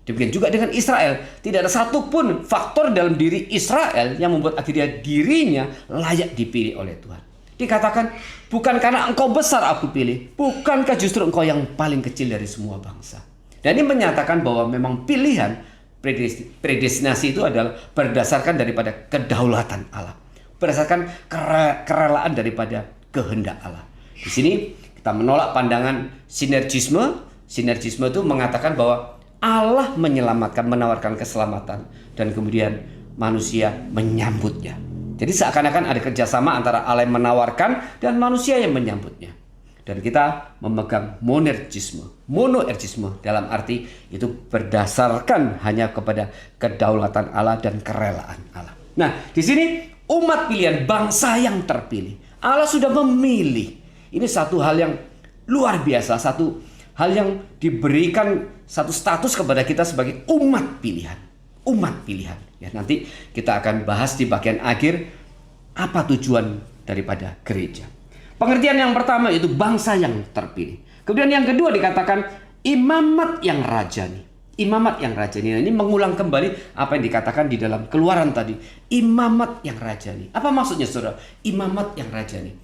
Demikian juga dengan Israel. Tidak ada satupun faktor dalam diri Israel yang membuat akhirnya dirinya layak dipilih oleh Tuhan. Dikatakan, bukan karena engkau besar aku pilih, bukankah justru engkau yang paling kecil dari semua bangsa. Dan ini menyatakan bahwa memang pilihan predestinasi itu adalah berdasarkan daripada kedaulatan Allah, berdasarkan kerelaan daripada kehendak Allah. Di sini kita menolak pandangan sinergisme. Sinergisme itu mengatakan bahwa Allah menyelamatkan, menawarkan keselamatan, dan kemudian manusia menyambutnya. Jadi seakan-akan ada kerjasama antara Allah yang menawarkan dan manusia yang menyambutnya. Dan kita memegang monoergisme dalam arti itu berdasarkan hanya kepada kedaulatan Allah dan kerelaan Allah. Nah, di sini umat pilihan, bangsa yang terpilih. Allah sudah memilih. Ini satu hal yang luar biasa, satu hal yang diberikan satu status kepada kita sebagai umat pilihan. Umat pilihan. Ya, nanti kita akan bahas di bagian akhir apa tujuan daripada gereja. Pengertian yang pertama itu bangsa yang terpilih. Kemudian yang kedua dikatakan imamat yang rajani. Imamat yang rajani. Nah, ini mengulang kembali apa yang dikatakan di dalam Keluaran tadi. Imamat yang rajani. Apa maksudnya, saudara? Imamat yang rajani.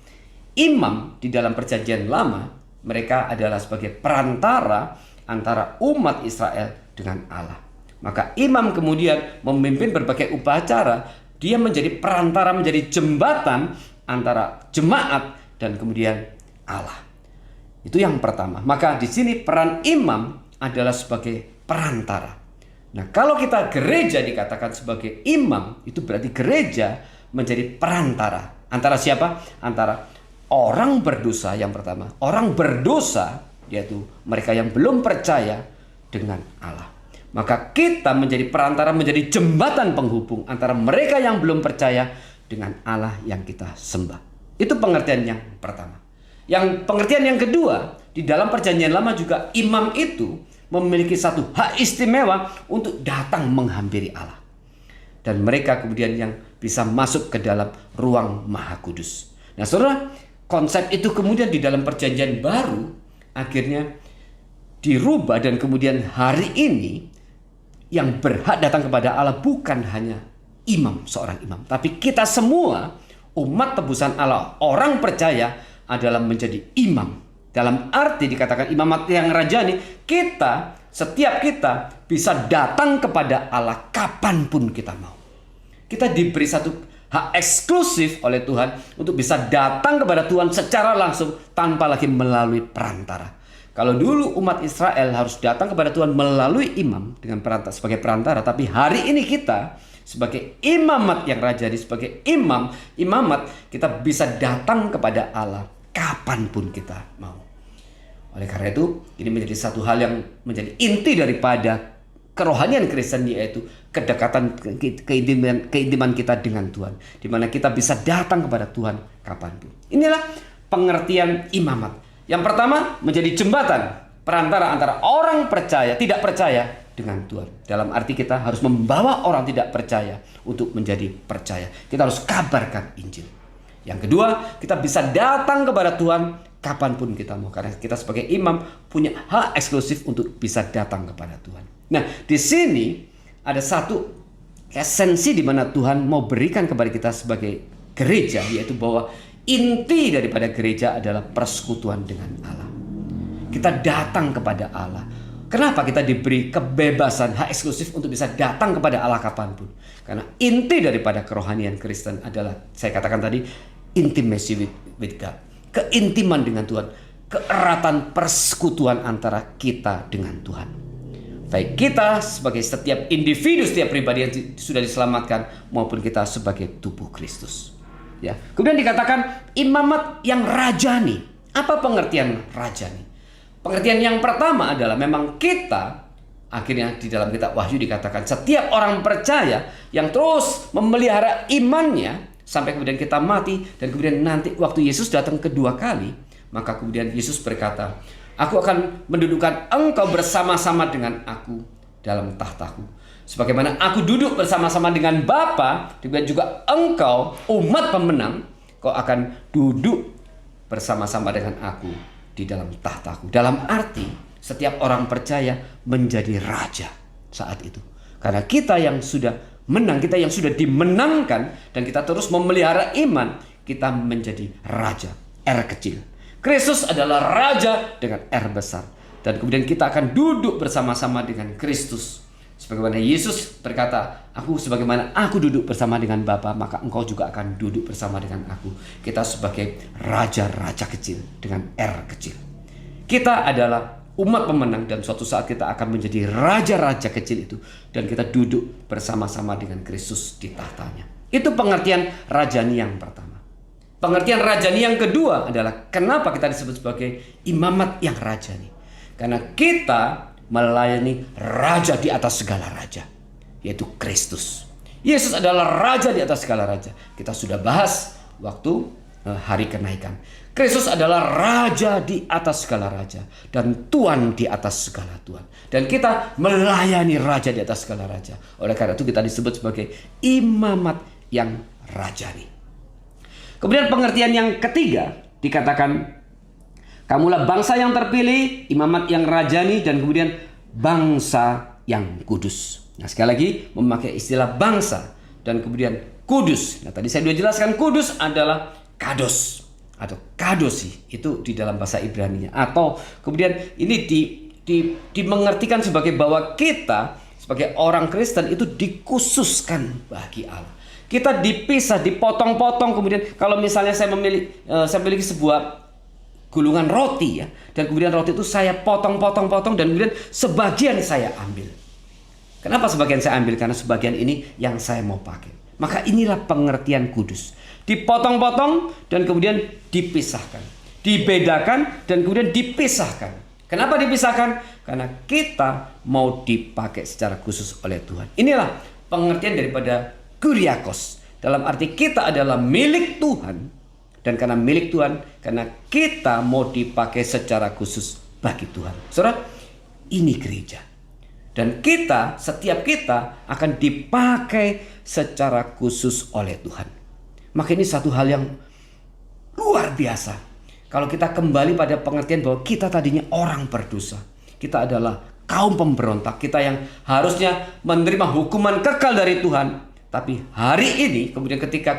Imam di dalam perjanjian lama, mereka adalah sebagai perantara antara umat Israel dengan Allah. Maka imam kemudian memimpin berbagai upacara. Dia menjadi perantara, menjadi jembatan antara jemaat dan kemudian Allah. Itu yang pertama. Maka di sini peran imam adalah sebagai perantara. Nah, kalau kita gereja dikatakan sebagai imam, itu berarti gereja menjadi perantara. Antara siapa? Antara orang berdosa yang pertama. Orang berdosa, yaitu mereka yang belum percaya, dengan Allah. Maka kita menjadi perantara, menjadi jembatan penghubung antara mereka yang belum percaya dengan Allah yang kita sembah. Itu pengertian yang pertama. Yang pengertian yang kedua, di dalam perjanjian lama juga imam itu memiliki satu hak istimewa untuk datang menghampiri Allah. Dan mereka kemudian yang bisa masuk ke dalam ruang maha kudus. Nah saudara, konsep itu kemudian di dalam perjanjian baru akhirnya dirubah, dan kemudian hari ini yang berhak datang kepada Allah bukan hanya imam, seorang imam, tapi kita semua umat tebusan Allah, orang percaya adalah menjadi imam. Dalam arti dikatakan imamat yang rajani, setiap kita bisa datang kepada Allah kapanpun kita mau. Kita diberi satu hak eksklusif oleh Tuhan untuk bisa datang kepada Tuhan secara langsung tanpa lagi melalui perantara. Kalau dulu umat Israel harus datang kepada Tuhan melalui imam dengan perantara, sebagai perantara, tapi hari ini kita sebagai imamat yang rajani, sebagai imamat, kita bisa datang kepada Allah kapanpun kita mau. Oleh karena itu, ini menjadi satu hal yang menjadi inti daripada kerohanian Kristen, yaitu kedekatan, keintiman kita dengan Tuhan, di mana kita bisa datang kepada Tuhan kapanpun. Inilah pengertian imamat. Yang pertama, menjadi jembatan perantara antara orang percaya, tidak percaya dengan Tuhan. Dalam arti kita harus membawa orang tidak percaya untuk menjadi percaya. Kita harus kabarkan Injil. Yang kedua, kita bisa datang kepada Tuhan kapanpun kita mau. Karena kita sebagai imam punya hak eksklusif untuk bisa datang kepada Tuhan. Nah, di sini ada satu esensi di mana Tuhan mau berikan kepada kita sebagai gereja, yaitu bahwa inti daripada gereja adalah persekutuan dengan Allah. Kita datang kepada Allah. Kenapa kita diberi kebebasan, hak eksklusif untuk bisa datang kepada Allah kapanpun? Karena inti daripada kerohanian Kristen adalah, saya katakan tadi, intimacy with God. Keintiman dengan Tuhan. Keeratan persekutuan antara kita dengan Tuhan. Baik kita sebagai setiap individu, setiap pribadi yang sudah diselamatkan, maupun kita sebagai tubuh Kristus. Ya. Kemudian dikatakan imamat yang rajani. Apa pengertian rajani? Pengertian yang pertama adalah memang kita, akhirnya di dalam kitab Wahyu dikatakan setiap orang percaya yang terus memelihara imannya sampai kemudian kita mati, dan kemudian nanti waktu Yesus datang kedua kali, maka kemudian Yesus berkata, aku akan mendudukkan engkau bersama-sama dengan aku dalam tahtaku. Sebagaimana aku duduk bersama-sama dengan Bapa, dan juga engkau umat pemenang, kau akan duduk bersama-sama dengan aku di dalam tahtaku. Dalam arti setiap orang percaya menjadi raja saat itu. Karena kita yang sudah menang, kita yang sudah dimenangkan, dan kita terus memelihara iman, kita menjadi raja, R kecil. Kristus adalah raja dengan R besar. Dan kemudian kita akan duduk bersama-sama dengan Kristus. Sebagaimana Yesus berkata, sebagaimana aku duduk bersama dengan Bapa, maka engkau juga akan duduk bersama dengan aku. Kita sebagai raja-raja kecil dengan R kecil. Kita adalah umat pemenang, dan suatu saat kita akan menjadi raja-raja kecil itu, dan kita duduk bersama-sama dengan Kristus di tahtanya. Itu pengertian rajani yang pertama. Pengertian rajani yang kedua adalah kenapa kita disebut sebagai imamat yang rajani. Karena kita melayani raja di atas segala raja, yaitu Kristus. Yesus adalah raja di atas segala raja. Kita sudah bahas waktu hari kenaikan. Kristus adalah raja di atas segala raja dan Tuhan di atas segala Tuhan. Dan kita melayani raja di atas segala raja. Oleh karena itu kita disebut sebagai imamat yang rajani. Kemudian pengertian yang ketiga dikatakan, kamulah bangsa yang terpilih, imamat yang rajani, dan kemudian bangsa yang kudus. Nah, sekali lagi memakai istilah bangsa dan kemudian kudus. Nah, tadi saya sudah jelaskan kudus adalah kados atau kadosi, itu di dalam bahasa Ibrani-nya. Atau kemudian ini dimengertikan sebagai bahwa kita sebagai orang Kristen itu dikhususkan bagi Allah. Kita dipisah, dipotong-potong. Kemudian kalau misalnya saya memiliki sebuah gulungan roti ya, dan kemudian roti itu saya potong-potong-potong dan kemudian sebagian saya ambil. Kenapa sebagian saya ambil? Karena sebagian ini yang saya mau pakai. Maka inilah pengertian kudus. Dipotong-potong dan kemudian dipisahkan. Dibedakan dan kemudian dipisahkan. Kenapa dipisahkan? Karena kita mau dipakai secara khusus oleh Tuhan. Inilah pengertian daripada Kuriakos. Dalam arti kita adalah milik Tuhan. Dan karena milik Tuhan, karena kita mau dipakai secara khusus bagi Tuhan. Saudara, ini gereja. Dan kita, setiap kita akan dipakai secara khusus oleh Tuhan. Maka ini satu hal yang luar biasa. Kalau kita kembali pada pengertian bahwa kita tadinya orang berdosa. Kita adalah kaum pemberontak. Kita yang harusnya menerima hukuman kekal dari Tuhan. Tapi hari ini, ketika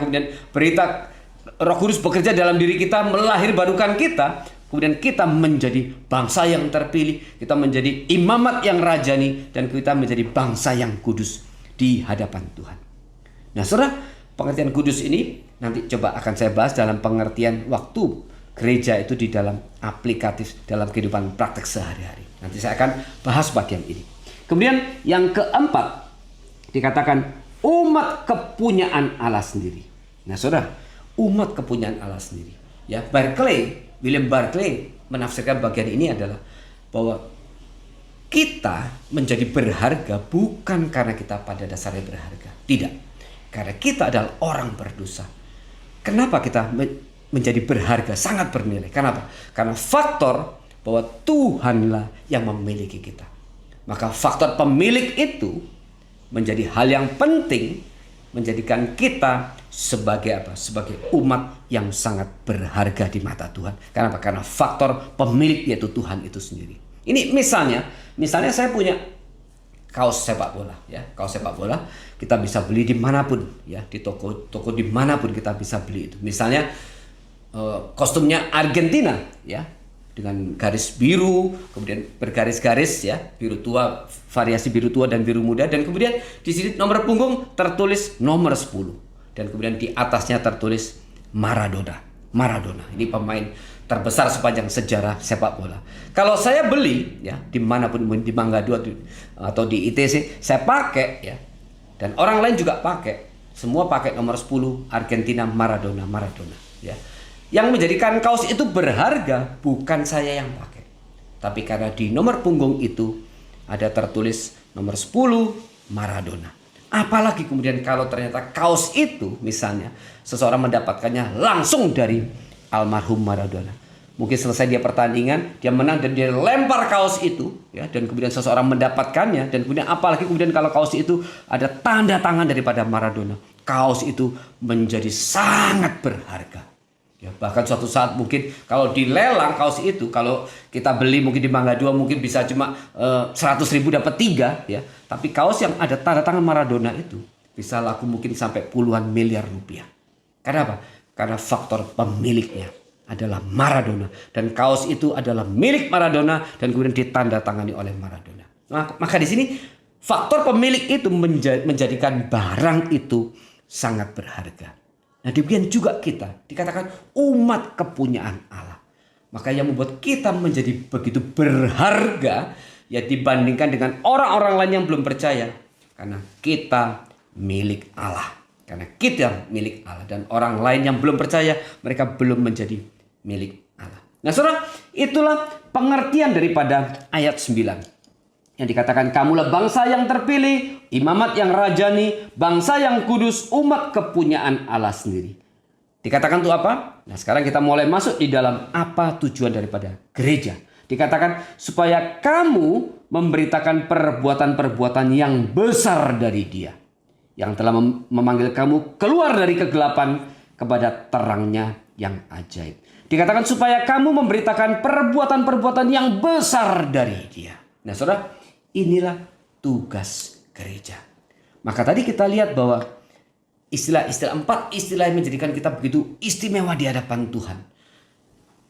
berita Roh Kudus bekerja dalam diri kita, melahirbarukan kita, kemudian kita menjadi bangsa yang terpilih, kita menjadi imamat yang rajani, dan kita menjadi bangsa yang kudus di hadapan Tuhan. Nah, saudara, pengertian kudus ini nanti coba akan saya bahas dalam pengertian waktu gereja itu di dalam aplikatif dalam kehidupan praktek sehari-hari. Nanti saya akan bahas bagian ini. Kemudian yang keempat dikatakan umat kepunyaan Allah sendiri. Nah, saudara, umat kepunyaan Allah sendiri. Ya, William Barclay menafsirkan bagian ini adalah bahwa kita menjadi berharga bukan karena kita pada dasarnya berharga. Tidak. Karena kita adalah orang berdosa. Kenapa kita menjadi berharga, sangat bernilai? Kenapa? Karena faktor bahwa Tuhanlah yang memiliki kita. Maka faktor pemilik itu menjadi hal yang penting, menjadikan kita sebagai apa? Sebagai umat yang sangat berharga di mata Tuhan. Kenapa? Karena faktor pemilik yaitu Tuhan itu sendiri. Ini misalnya saya punya kaos sepak bola, ya, kaos sepak bola kita bisa beli dimanapun, ya, di toko dimanapun kita bisa beli itu. Misalnya kostumnya Argentina, ya, dengan garis biru, kemudian bergaris-garis, ya, biru tua, variasi biru tua dan biru muda, dan kemudian di sini nomor punggung tertulis nomor 10 dan kemudian di atasnya tertulis Maradona. Ini pemain terbesar sepanjang sejarah sepak bola. Kalau saya beli, ya, dimanapun, di Mangga 2 atau di ITC, saya pakai, ya, dan orang lain juga pakai, semua pakai nomor 10 Argentina, Maradona, ya. Yang menjadikan kaos itu berharga bukan saya yang pakai, tapi karena di nomor punggung itu ada tertulis nomor 10 Maradona. Apalagi kemudian kalau ternyata kaos itu misalnya seseorang mendapatkannya langsung dari almarhum Maradona. Mungkin selesai dia pertandingan, dia menang dan dia lempar kaos itu, ya, dan kemudian seseorang mendapatkannya, dan kemudian apalagi kemudian kalau kaos itu ada tanda tangan daripada Maradona, kaos itu menjadi sangat berharga. Ya, bahkan suatu saat mungkin kalau dilelang kaos itu, kalau kita beli mungkin di Mangga 2 mungkin bisa cuma 100.000 dapat 3, ya. Tapi kaos yang ada tanda tangan Maradona itu bisa laku mungkin sampai puluhan miliar rupiah. Karena apa? Karena faktor pemiliknya adalah Maradona, dan kaos itu adalah milik Maradona dan kemudian ditandatangani oleh Maradona. Maka di sini faktor pemilik itu menjadikan barang itu sangat berharga. Nah, demikian juga kita dikatakan umat kepunyaan Allah. Maka yang membuat kita menjadi begitu berharga, ya, dibandingkan dengan orang-orang lain yang belum percaya. Karena kita milik Allah. Karena kita milik Allah. Dan orang lain yang belum percaya, mereka belum menjadi milik Allah. Nah, saudara, itulah pengertian daripada ayat 9. Yang dikatakan kamulah bangsa yang terpilih, imamat yang rajani, bangsa yang kudus, umat kepunyaan Allah sendiri. Dikatakan itu apa? Nah, sekarang kita mulai masuk di dalam apa tujuan daripada gereja. Dikatakan supaya kamu memberitakan perbuatan-perbuatan yang besar dari Dia, yang telah memanggil kamu keluar dari kegelapan kepada terangnya yang ajaib. Dikatakan supaya kamu memberitakan perbuatan-perbuatan yang besar dari Dia. Nah, saudara, inilah tugas gereja. Maka tadi kita lihat bahwa empat istilah yang menjadikan kita begitu istimewa di hadapan Tuhan.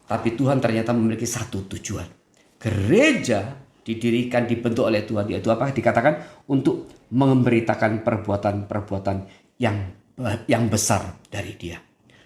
Tapi Tuhan ternyata memiliki satu tujuan. Gereja didirikan, dibentuk oleh Tuhan, yaitu apa? Dikatakan untuk memberitakan perbuatan-perbuatan yang besar dari Dia.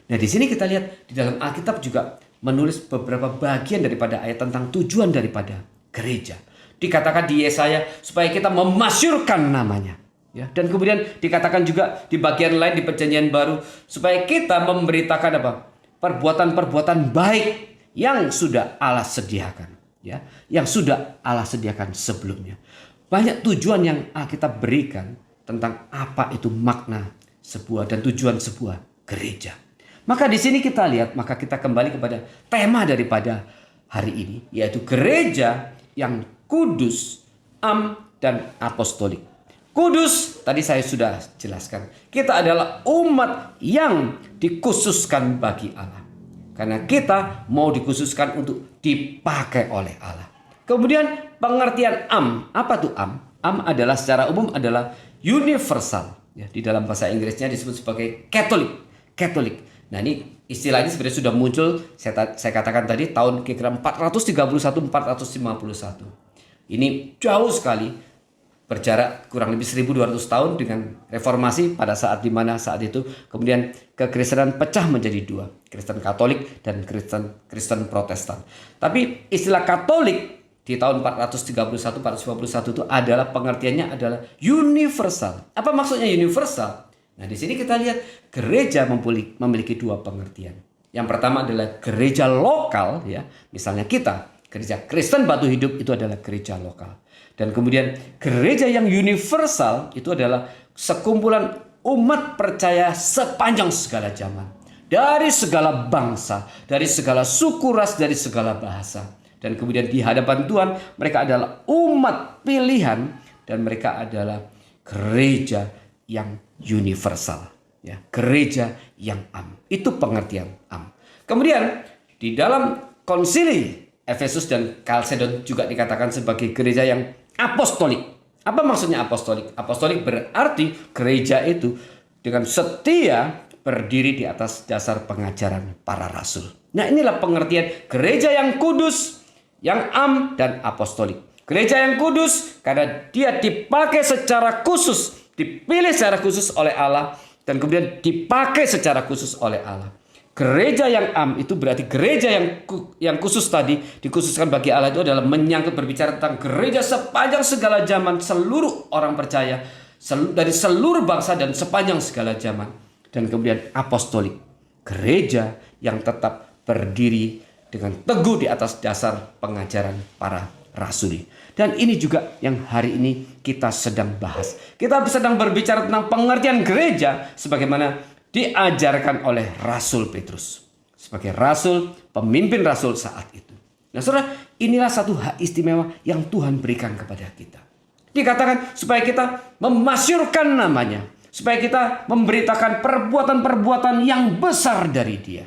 Nah, di sini kita lihat di dalam Alkitab juga menulis beberapa bagian daripada ayat tentang tujuan daripada gereja. Dikatakan di Yesaya supaya kita memasyurkan namanya. Ya, dan kemudian dikatakan juga di bagian lain di Perjanjian Baru supaya kita memberitakan apa? Perbuatan-perbuatan baik yang sudah Allah sediakan, ya, yang sudah Allah sediakan sebelumnya. Banyak tujuan yang Alkitab berikan tentang apa itu makna sebuah dan tujuan sebuah gereja. Maka di sini kita lihat, maka kita kembali kepada tema daripada hari ini, yaitu gereja yang kudus, dan apostolik. Kudus, tadi saya sudah jelaskan. Kita adalah umat yang dikhususkan bagi Allah. Karena kita mau dikhususkan untuk dipakai oleh Allah. Kemudian pengertian apa tuh am? Am adalah secara umum adalah universal. Ya, di dalam bahasa Inggrisnya disebut sebagai Katolik. Nah, ini istilahnya sebenarnya sudah muncul, saya katakan tadi tahun kira-kira 431-451. Ini jauh sekali, berjarak kurang lebih 1200 tahun dengan reformasi pada saat itu kemudian kekristenan pecah menjadi dua, Kristen Katolik dan Kristen Protestan. Tapi istilah Katolik di tahun 431-451 itu adalah pengertiannya adalah universal. Apa maksudnya universal? Nah, di sini kita lihat gereja memiliki dua pengertian. Yang pertama adalah gereja lokal, ya. Misalnya kita, gereja Kristen Batu Hidup itu adalah gereja lokal. Dan kemudian gereja yang universal itu adalah sekumpulan umat percaya sepanjang segala zaman. Dari segala bangsa, dari segala suku ras, dari segala bahasa. Dan kemudian di hadapan Tuhan mereka adalah umat pilihan dan mereka adalah gereja yang universal. Ya, gereja yang Itu pengertian Kemudian di dalam konsili Efesus dan Kalsedon juga dikatakan sebagai gereja yang apostolik. Apa maksudnya apostolik? Apostolik berarti gereja itu dengan setia berdiri di atas dasar pengajaran para rasul. Nah, inilah pengertian gereja yang kudus, yang dan apostolik. Gereja yang kudus karena dia dipakai secara khusus, dipilih secara khusus oleh Allah dan kemudian dipakai secara khusus oleh Allah. Gereja yang itu berarti gereja yang khusus tadi dikhususkan bagi Allah itu adalah menyangkut berbicara tentang gereja sepanjang segala zaman, seluruh orang percaya dari seluruh bangsa dan sepanjang segala zaman. Dan kemudian apostolik, gereja yang tetap berdiri dengan teguh di atas dasar pengajaran para rasul. Dan ini juga yang hari ini kita sedang bahas. Kita sedang berbicara tentang pengertian gereja sebagaimana diajarkan oleh Rasul Petrus sebagai rasul, pemimpin rasul saat itu. Nah, saudara, inilah satu hak istimewa yang Tuhan berikan kepada kita. Dikatakan supaya kita memasyurkan namanya, supaya kita memberitakan perbuatan-perbuatan yang besar dari Dia.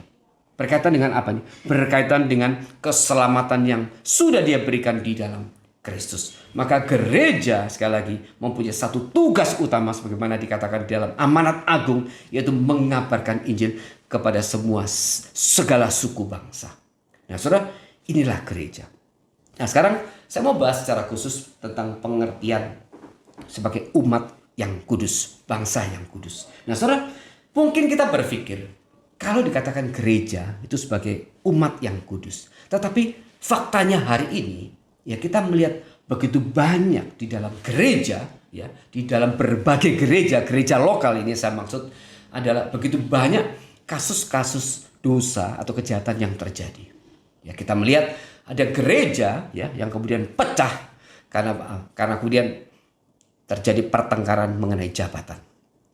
Berkaitan dengan apa nih? Berkaitan dengan keselamatan yang sudah Dia berikan di dalam Kristus. Maka gereja sekali lagi mempunyai satu tugas utama sebagaimana dikatakan di dalam amanat agung, yaitu mengabarkan Injil kepada segala suku bangsa. Nah, saudara, inilah gereja. Nah, sekarang saya mau bahas secara khusus tentang pengertian sebagai umat yang kudus, bangsa yang kudus. Nah, saudara, mungkin kita berpikir kalau dikatakan gereja itu sebagai umat yang kudus, tetapi faktanya hari ini ya kita melihat begitu banyak di dalam gereja, ya, di dalam berbagai gereja lokal ini saya maksud adalah begitu banyak kasus-kasus dosa atau kejahatan yang terjadi. Ya, kita melihat ada gereja ya yang kemudian pecah karena kemudian terjadi pertengkaran mengenai jabatan.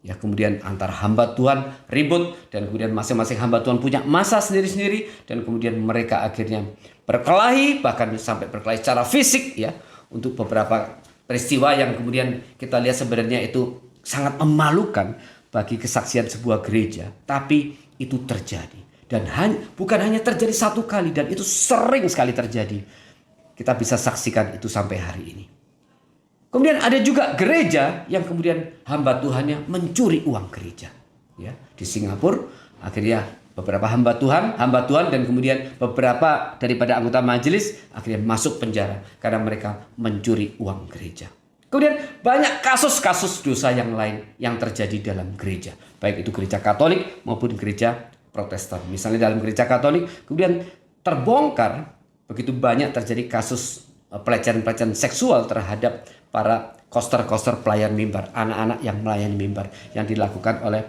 Ya, kemudian antara hamba Tuhan ribut dan kemudian masing-masing hamba Tuhan punya masa sendiri-sendiri dan kemudian mereka akhirnya berkelahi, bahkan sampai berkelahi secara fisik ya, untuk beberapa peristiwa yang kemudian kita lihat sebenarnya itu sangat memalukan bagi kesaksian sebuah gereja, tapi itu terjadi dan bukan hanya terjadi satu kali dan itu sering sekali terjadi. Kita bisa saksikan itu sampai hari ini. Kemudian ada juga gereja yang kemudian hamba Tuhannya mencuri uang gereja. Ya, di Singapura akhirnya beberapa hamba Tuhan dan kemudian beberapa daripada anggota majelis akhirnya masuk penjara karena mereka mencuri uang gereja. Kemudian banyak kasus-kasus dosa yang lain yang terjadi dalam gereja, baik itu gereja Katolik maupun gereja Protestan. Misalnya dalam gereja Katolik kemudian terbongkar begitu banyak terjadi kasus pelecehan-pelecehan seksual terhadap para koster-koster pelayan mimbar, anak-anak yang melayani mimbar yang dilakukan oleh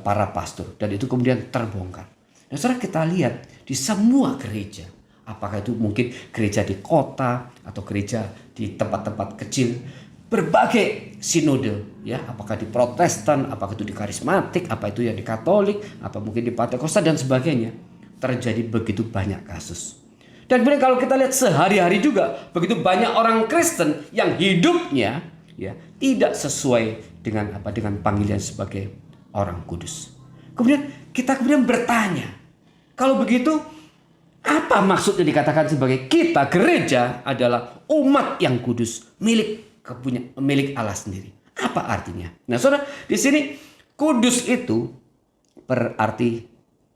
para pastor, dan itu kemudian terbongkar. Nah, saudara, kita lihat di semua gereja, apakah itu mungkin gereja di kota atau gereja di tempat-tempat kecil, berbagai sinode, ya, apakah di Protestan, apakah itu di karismatik, apa itu yang di Katolik, apa mungkin di Pentakosta dan sebagainya, terjadi begitu banyak kasus. Dan kemudian kalau kita lihat sehari-hari juga begitu banyak orang Kristen yang hidupnya ya tidak sesuai dengan panggilan sebagai orang kudus. Kemudian kita bertanya, kalau begitu apa maksudnya dikatakan sebagai kita gereja adalah umat yang kudus, milik Allah sendiri? Apa artinya? Nah, saudara, di sini kudus itu berarti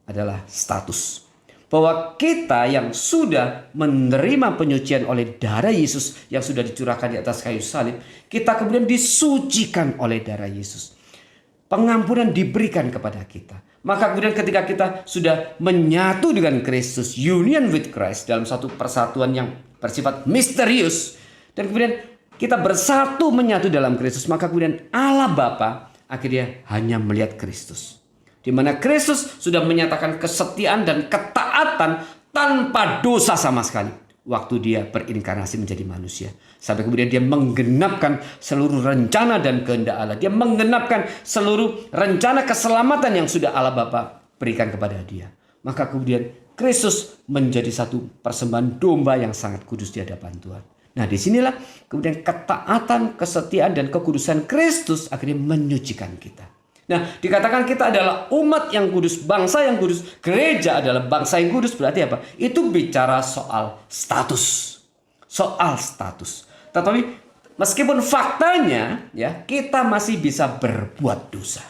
adalah status. Bahwa kita yang sudah menerima penyucian oleh darah Yesus yang sudah dicurahkan di atas kayu salib, kita kemudian disucikan oleh darah Yesus. Pengampunan diberikan kepada kita. Maka kemudian ketika kita sudah menyatu dengan Kristus, union with Christ dalam satu persatuan yang bersifat misterius, dan kemudian kita bersatu menyatu dalam Kristus, maka kemudian Allah Bapa akhirnya hanya melihat Kristus. Di mana Kristus sudah menyatakan kesetiaan dan ketaatan tanpa dosa sama sekali waktu dia berinkarnasi menjadi manusia. Sampai kemudian dia menggenapkan seluruh rencana dan kehendak Allah. Dia menggenapkan seluruh rencana keselamatan yang sudah Allah Bapa berikan kepada dia. Maka kemudian Kristus menjadi satu persembahan domba yang sangat kudus di hadapan Tuhan. Nah, disinilah kemudian ketaatan, kesetiaan, dan kekudusan Kristus akhirnya menyucikan kita. Nah, dikatakan kita adalah umat yang kudus, bangsa yang kudus, gereja adalah bangsa yang kudus, berarti apa? Itu bicara soal status. Soal status. Tetapi meskipun faktanya ya kita masih bisa berbuat dosa.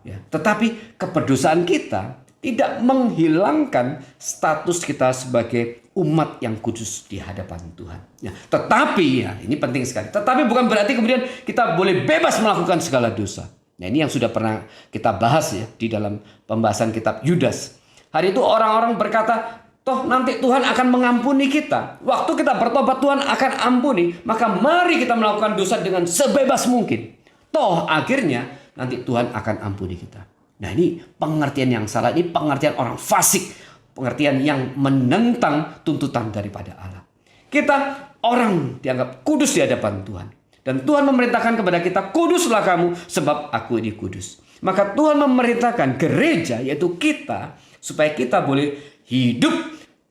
Ya, tetapi keberdosaan kita tidak menghilangkan status kita sebagai umat yang kudus di hadapan Tuhan. Ya, tetapi ya ini penting sekali. Tetapi bukan berarti kemudian kita boleh bebas melakukan segala dosa. Nah, ini yang sudah pernah kita bahas ya di dalam pembahasan kitab Yudas. Hari itu orang-orang berkata, toh nanti Tuhan akan mengampuni kita. Waktu kita bertobat Tuhan akan ampuni. Maka mari kita melakukan dosa dengan sebebas mungkin. Toh akhirnya nanti Tuhan akan ampuni kita. Nah, ini pengertian yang salah. Ini pengertian orang fasik. Pengertian yang menentang tuntutan daripada Allah. Kita orang dianggap kudus di hadapan Tuhan. Dan Tuhan memerintahkan kepada kita, kuduslah kamu sebab aku ini kudus. Maka Tuhan memerintahkan gereja, yaitu kita, supaya kita boleh hidup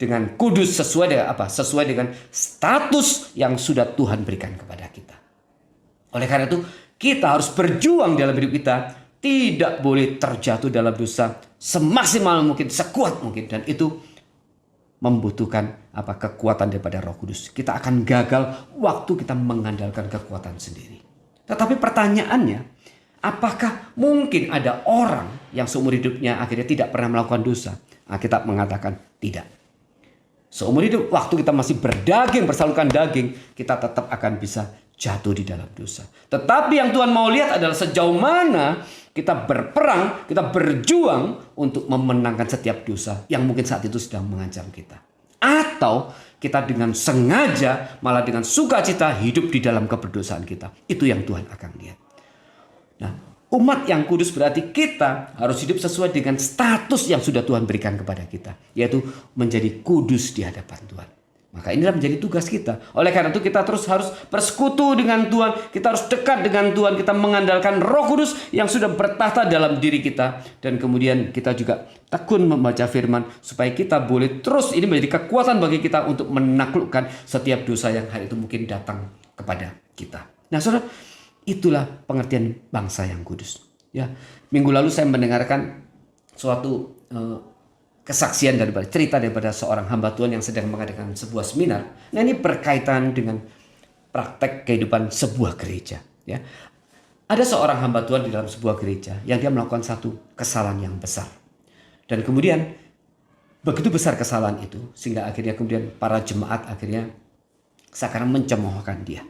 dengan kudus sesuai dengan apa? Sesuai dengan status yang sudah Tuhan berikan kepada kita. Oleh karena itu, kita harus berjuang dalam hidup kita, tidak boleh terjatuh dalam dosa semaksimal mungkin, sekuat mungkin, dan itu membutuhkan kekuatan daripada Roh Kudus. Kita akan gagal waktu kita mengandalkan kekuatan sendiri. Tetapi pertanyaannya, apakah mungkin ada orang yang seumur hidupnya akhirnya tidak pernah melakukan dosa? Alkitab mengatakan tidak. Seumur hidup waktu kita masih berdaging, bersalurkan daging, kita tetap akan bisa jatuh di dalam dosa. Tetapi yang Tuhan mau lihat adalah sejauh mana kita berperang, kita berjuang untuk memenangkan setiap dosa yang mungkin saat itu sedang mengancam kita. Atau kita dengan sengaja, malah dengan sukacita hidup di dalam keberdosaan kita. Itu yang Tuhan akan lihat. Nah, umat yang kudus berarti kita harus hidup sesuai dengan status yang sudah Tuhan berikan kepada kita. Yaitu menjadi kudus di hadapan Tuhan. Maka inilah menjadi tugas kita. Oleh karena itu kita terus harus bersekutu dengan Tuhan. Kita harus dekat dengan Tuhan. Kita mengandalkan Roh Kudus yang sudah bertahta dalam diri kita. Dan kemudian kita juga tekun membaca firman. Supaya kita boleh terus, ini menjadi kekuatan bagi kita untuk menaklukkan setiap dosa yang hari itu mungkin datang kepada kita. Nah, saudara, itulah pengertian bangsa yang kudus. Ya, minggu lalu saya mendengarkan suatu kesaksian daripada cerita daripada seorang hamba Tuhan yang sedang mengadakan sebuah seminar. Nah, ini berkaitan dengan praktek kehidupan sebuah gereja. Ya, ada seorang hamba Tuhan di dalam sebuah gereja yang dia melakukan satu kesalahan yang besar. Dan kemudian begitu besar kesalahan itu sehingga akhirnya kemudian para jemaat akhirnya sekarang mencemoohkan dia.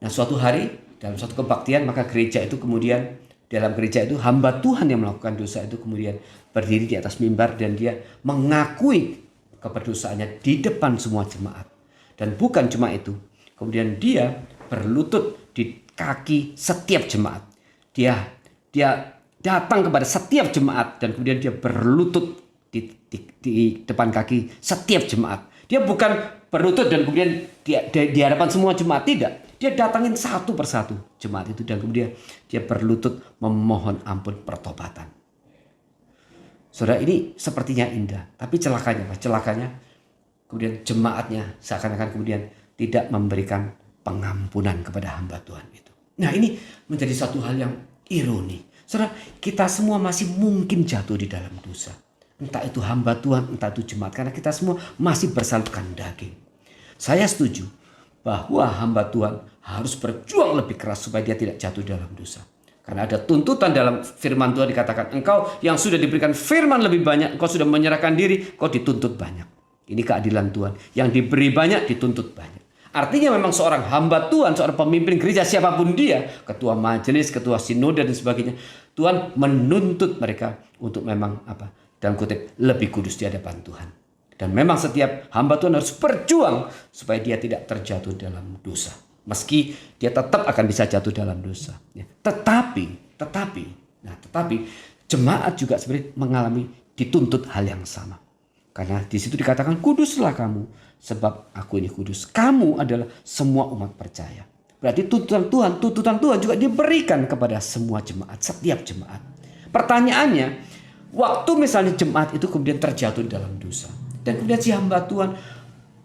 Nah suatu hari dalam suatu kebaktian maka gereja itu kemudian dalam gereja itu hamba Tuhan yang melakukan dosa itu kemudian berdiri di atas mimbar dan dia mengakui keberdosaannya di depan semua jemaat. Dan bukan cuma itu, kemudian dia berlutut di kaki setiap jemaat. Dia datang kepada setiap jemaat dan kemudian dia berlutut di depan kaki setiap jemaat. Dia bukan berlutut dan kemudian di hadapan semua jemaat, tidak. Dia datangin satu persatu jemaat itu dan kemudian dia berlutut memohon ampun pertobatan. Saudara, ini sepertinya indah, tapi celakanya apa? Celakanya kemudian jemaatnya seakan-akan kemudian tidak memberikan pengampunan kepada hamba Tuhan itu. Nah, ini menjadi satu hal yang ironi. Saudara, kita semua masih mungkin jatuh di dalam dosa. Entah itu hamba Tuhan, entah itu jemaat. Karena kita semua masih bersalutkan daging. Saya setuju bahwa hamba Tuhan harus berjuang lebih keras supaya dia tidak jatuh dalam dosa. Karena ada tuntutan dalam firman Tuhan dikatakan, engkau yang sudah diberikan firman lebih banyak, engkau sudah menyerahkan diri, engkau dituntut banyak. Ini keadilan Tuhan. Yang diberi banyak, dituntut banyak. Artinya memang seorang hamba Tuhan, seorang pemimpin gereja siapapun dia, ketua majelis, ketua sinode dan sebagainya, Tuhan menuntut mereka untuk memang apa? Dalam kutip lebih kudus di hadapan Tuhan. Dan memang setiap hamba Tuhan harus berjuang supaya dia tidak terjatuh dalam dosa. Meski dia tetap akan bisa jatuh dalam dosa. Tetapi jemaat juga sebenarnya mengalami dituntut hal yang sama. Karena di situ dikatakan kuduslah kamu sebab aku ini kudus. Kamu adalah semua umat percaya. Berarti tuntutan Tuhan juga diberikan kepada semua jemaat, setiap jemaat. Pertanyaannya, waktu misalnya jemaat itu kemudian terjatuh dalam dosa. Dan kemudian si hamba Tuhan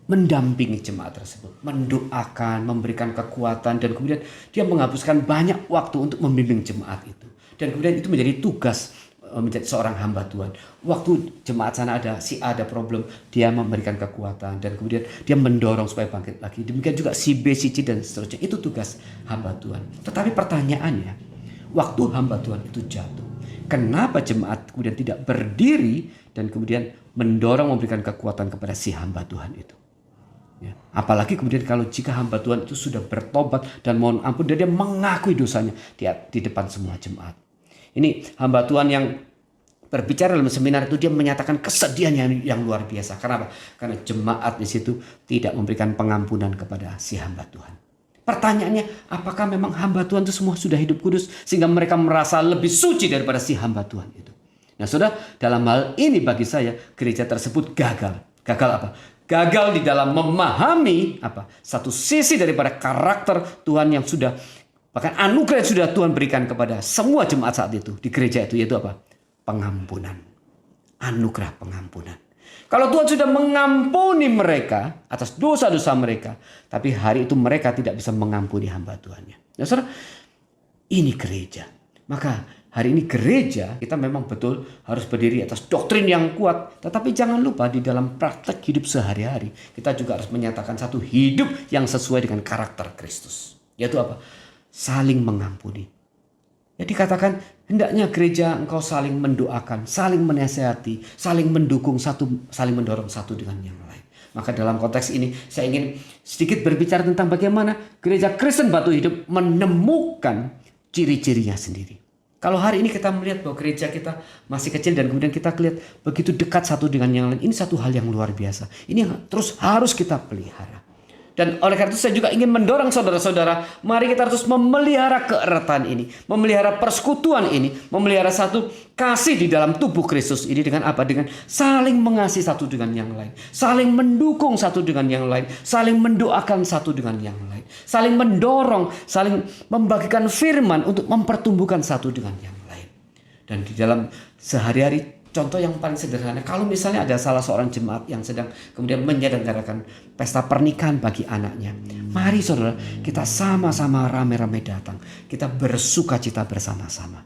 mendampingi jemaat tersebut. Mendoakan, memberikan kekuatan. Dan kemudian dia menghapuskan banyak waktu untuk membimbing jemaat itu. Dan kemudian itu menjadi tugas menjadi seorang hamba Tuhan. Waktu jemaat sana si A ada problem, dia memberikan kekuatan. Dan kemudian dia mendorong supaya bangkit lagi. Demikian juga si B, si C dan seterusnya. Itu tugas hamba Tuhan. Tetapi pertanyaannya, waktu hamba Tuhan itu jatuh, kenapa jemaat kemudian tidak berdiri dan kemudian mendorong memberikan kekuatan kepada si hamba Tuhan itu? Ya. Apalagi kemudian kalau jika hamba Tuhan itu sudah bertobat dan mohon ampun dan dia mengakui dosanya di depan semua jemaat. Ini hamba Tuhan yang berbicara dalam seminar itu dia menyatakan kesedihan yang luar biasa. Kenapa? Karena jemaat di situ tidak memberikan pengampunan kepada si hamba Tuhan. Pertanyaannya, apakah memang hamba Tuhan itu semua sudah hidup kudus sehingga mereka merasa lebih suci daripada si hamba Tuhan itu? Nah, saudara, dalam hal ini bagi saya gereja tersebut gagal. Gagal apa? Gagal di dalam memahami satu sisi daripada karakter Tuhan yang sudah, bahkan anugerah yang sudah Tuhan berikan kepada semua jemaat saat itu di gereja itu, yaitu apa? Pengampunan. Anugerah pengampunan. Kalau Tuhan sudah mengampuni mereka atas dosa-dosa mereka, tapi hari itu mereka tidak bisa mengampuni hamba Tuhannya. Nah, saudara, ini gereja. Maka hari ini gereja kita memang betul harus berdiri atas doktrin yang kuat. Tetapi jangan lupa di dalam praktek hidup sehari-hari kita juga harus menyatakan satu hidup yang sesuai dengan karakter Kristus. Yaitu apa? Saling mengampuni. Ya dikatakan hendaknya gereja engkau saling mendoakan, saling menasihati, saling mendukung saling mendorong satu dengan yang lain. Maka dalam konteks ini saya ingin sedikit berbicara tentang bagaimana gereja Kristen Batu Hidup menemukan ciri-cirinya sendiri. Kalau hari ini kita melihat bahwa gereja kita masih kecil dan kemudian kita lihat begitu dekat satu dengan yang lain. Ini satu hal yang luar biasa. Ini yang terus harus kita pelihara. Dan oleh karena itu saya juga ingin mendorong saudara-saudara, mari kita terus memelihara keeratan ini, memelihara persekutuan ini, memelihara satu kasih di dalam tubuh Kristus ini dengan apa? Dengan saling mengasihi satu dengan yang lain, saling mendukung satu dengan yang lain, saling mendoakan satu dengan yang lain, saling mendorong, saling membagikan firman untuk mempertumbuhkan satu dengan yang lain. Dan di dalam sehari-hari, contoh yang paling sederhana, kalau misalnya ada salah seorang jemaat yang sedang kemudian menyelenggarakan pesta pernikahan bagi anaknya. Mari saudara, kita sama-sama rame-rame datang. Kita bersuka cita bersama-sama.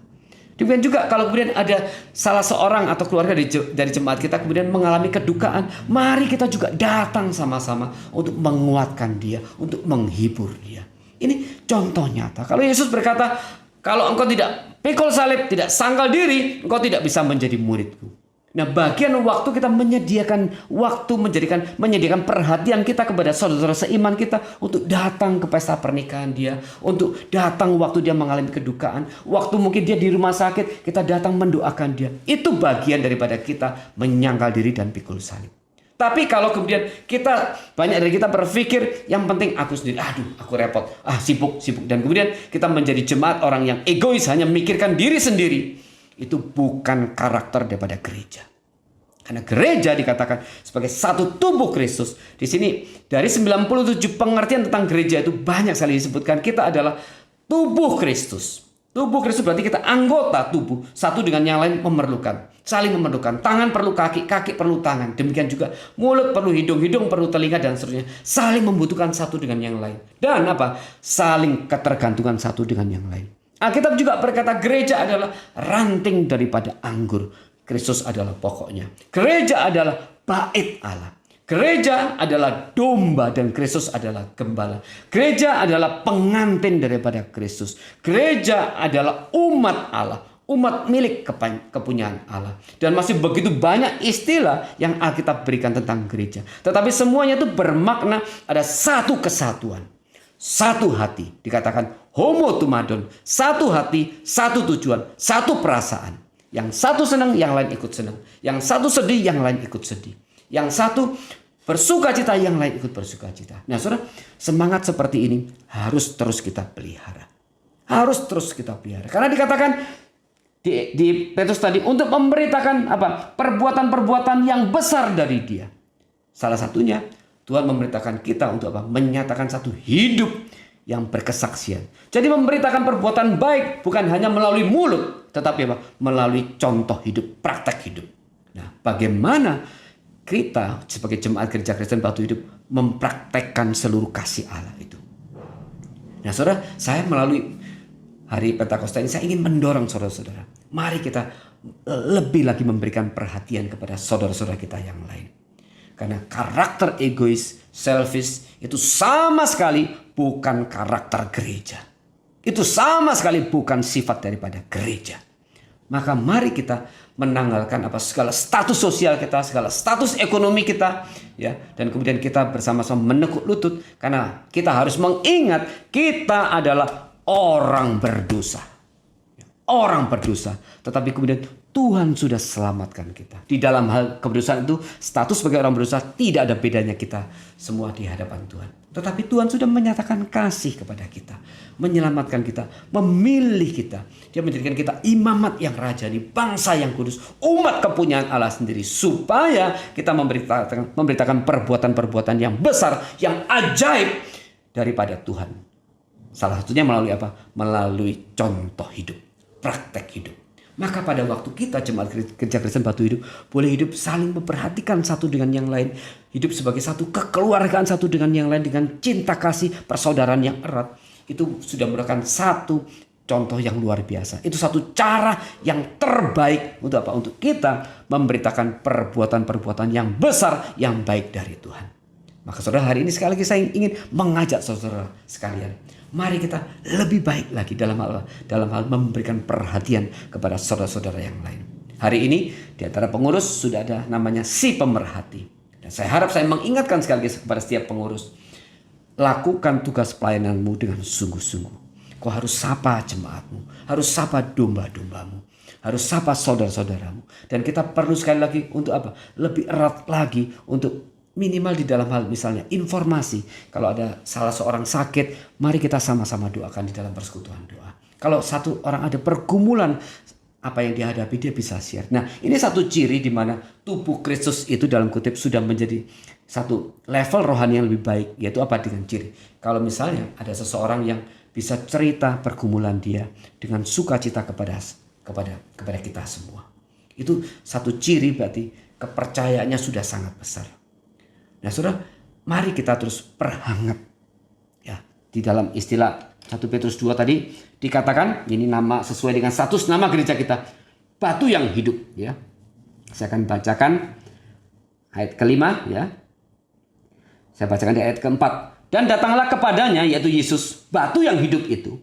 Demikian juga kalau kemudian ada salah seorang atau keluarga dari jemaat kita kemudian mengalami kedukaan. Mari kita juga datang sama-sama untuk menguatkan dia, untuk menghibur dia. Ini contoh nyata. Kalau Yesus berkata, kalau engkau tidak pikul salib, tidak sangkal diri, engkau tidak bisa menjadi muridku. Nah, bagian waktu kita menyediakan waktu, menyediakan perhatian kita kepada saudara seiman kita untuk datang ke pesta pernikahan dia, untuk datang waktu dia mengalami kedukaan, waktu mungkin dia di rumah sakit, kita datang mendoakan dia. Itu bagian daripada kita menyangkal diri dan pikul salib. Tapi kalau kemudian banyak dari kita berpikir yang penting aku sendiri, aduh aku repot, sibuk, dan kemudian kita menjadi jemaat orang yang egois, hanya memikirkan diri sendiri. Itu bukan karakter daripada gereja. Karena gereja dikatakan sebagai satu tubuh Kristus. Di sini dari 97 pengertian tentang gereja itu banyak sekali disebutkan kita adalah tubuh Kristus. Tubuh Kristus berarti kita anggota tubuh. Satu dengan yang lain memerlukan. Saling memerlukan. Tangan perlu kaki, kaki perlu tangan. Demikian juga mulut perlu hidung, hidung perlu telinga dan seterusnya. Saling membutuhkan satu dengan yang lain. Dan saling ketergantungan satu dengan yang lain. Alkitab juga berkata gereja adalah ranting daripada anggur. Kristus adalah pokoknya. Gereja adalah bait Allah. Gereja adalah domba dan Kristus adalah gembala. Gereja adalah pengantin daripada Kristus. Gereja adalah umat Allah. Umat milik kepunyaan Allah. Dan masih begitu banyak istilah yang Alkitab berikan tentang gereja. Tetapi semuanya itu bermakna ada satu kesatuan. Satu hati, dikatakan homo tumadon, satu hati, satu tujuan, satu perasaan. Yang satu senang, yang lain ikut senang. Yang satu sedih, yang lain ikut sedih. Yang satu bersuka cita, yang lain ikut bersuka cita. Nah, saudara, semangat seperti ini harus terus kita pelihara. Harus terus kita pelihara. Karena dikatakan di Petrus tadi untuk memberitakan perbuatan-perbuatan yang besar dari Dia. Salah satunya Tuhan memberitakan kita untuk menyatakan satu hidup yang berkesaksian. Jadi memberitakan perbuatan baik bukan hanya melalui mulut, tetapi melalui contoh hidup, praktek hidup. Nah, bagaimana kita sebagai jemaat gereja Kristen Batu Hidup mempraktekkan seluruh kasih Allah itu? Nah, saudara, saya melalui hari Pentakosta ini saya ingin mendorong saudara-saudara. Mari kita lebih lagi memberikan perhatian kepada saudara-saudara kita yang lain. Karena karakter egois, selfish itu sama sekali bukan karakter gereja. Itu sama sekali bukan sifat daripada gereja. Maka mari kita menanggalkan segala status sosial kita, segala status ekonomi kita, ya, dan kemudian kita bersama-sama menekuk lutut karena kita harus mengingat kita adalah orang berdosa. Orang berdosa, tetapi kemudian Tuhan sudah selamatkan kita. Di dalam hal keberdosaan itu, status sebagai orang berdosa tidak ada bedanya kita semua di hadapan Tuhan. Tetapi Tuhan sudah menyatakan kasih kepada kita, menyelamatkan kita, memilih kita. Dia menjadikan kita imamat yang rajani, bangsa yang kudus, umat kepunyaan Allah sendiri, supaya kita memberitakan perbuatan-perbuatan yang besar, yang ajaib daripada Tuhan. Salah satunya melalui Melalui contoh hidup. Praktek hidup. Maka pada waktu kita jemaat gereja Kristen Batu Hidup boleh hidup saling memperhatikan satu dengan yang lain, hidup sebagai satu kekeluargaan satu dengan yang lain dengan cinta kasih persaudaraan yang erat, itu sudah merupakan satu contoh yang luar biasa. Itu satu cara yang terbaik untuk kita memberitakan perbuatan-perbuatan yang besar yang baik dari Tuhan. Maka saudara, hari ini sekali lagi saya ingin mengajak saudara sekalian, mari kita lebih baik lagi dalam hal memberikan perhatian kepada saudara-saudara yang lain. Hari ini di antara pengurus sudah ada namanya si pemerhati. Dan saya harap saya mengingatkan sekali lagi kepada setiap pengurus, lakukan tugas pelayananmu dengan sungguh-sungguh. Kau harus sapa jemaatmu, harus sapa domba-dombamu, harus sapa saudara-saudaramu. Dan kita perlu sekali lagi untuk lebih erat lagi untuk minimal di dalam hal misalnya informasi. Kalau ada salah seorang sakit, mari kita sama-sama doakan di dalam persekutuan doa. Kalau satu orang ada pergumulan apa yang dihadapi, dia bisa share. Nah, ini satu ciri di mana tubuh Kristus itu dalam kutip sudah menjadi satu level rohani yang lebih baik, yaitu dengan ciri. Kalau misalnya ada seseorang yang bisa cerita pergumulan dia dengan sukacita kepada kita semua. Itu satu ciri, berarti kepercayaannya sudah sangat besar. Nah, saudara, mari kita terus perhangat. Ya, di dalam istilah 1 Petrus 2 tadi dikatakan, ini nama sesuai dengan status nama gereja kita, batu yang hidup. Ya, saya akan bacakan ayat kelima. Ya, saya bacakan di ayat keempat. Dan datanglah kepadanya, yaitu Yesus, batu yang hidup itu,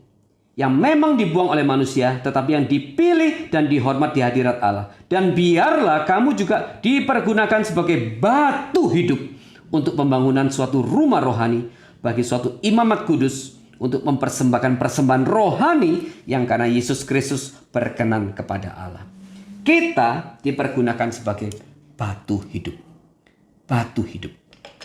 yang memang dibuang oleh manusia, tetapi yang dipilih dan dihormat di hadirat Allah. Dan biarlah kamu juga dipergunakan sebagai batu hidup untuk pembangunan suatu rumah rohani bagi suatu imamat kudus, untuk mempersembahkan persembahan rohani yang karena Yesus Kristus berkenan kepada Allah. Kita dipergunakan sebagai batu hidup. Batu hidup.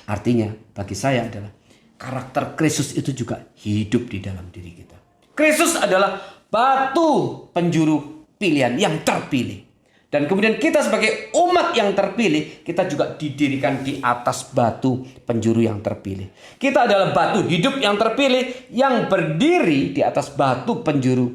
Artinya bagi saya adalah karakter Kristus itu juga hidup di dalam diri kita. Kristus adalah batu penjuru pilihan yang terpilih. Dan kemudian kita sebagai umat yang terpilih, kita juga didirikan di atas batu penjuru yang terpilih. Kita adalah batu hidup yang terpilih yang berdiri di atas batu penjuru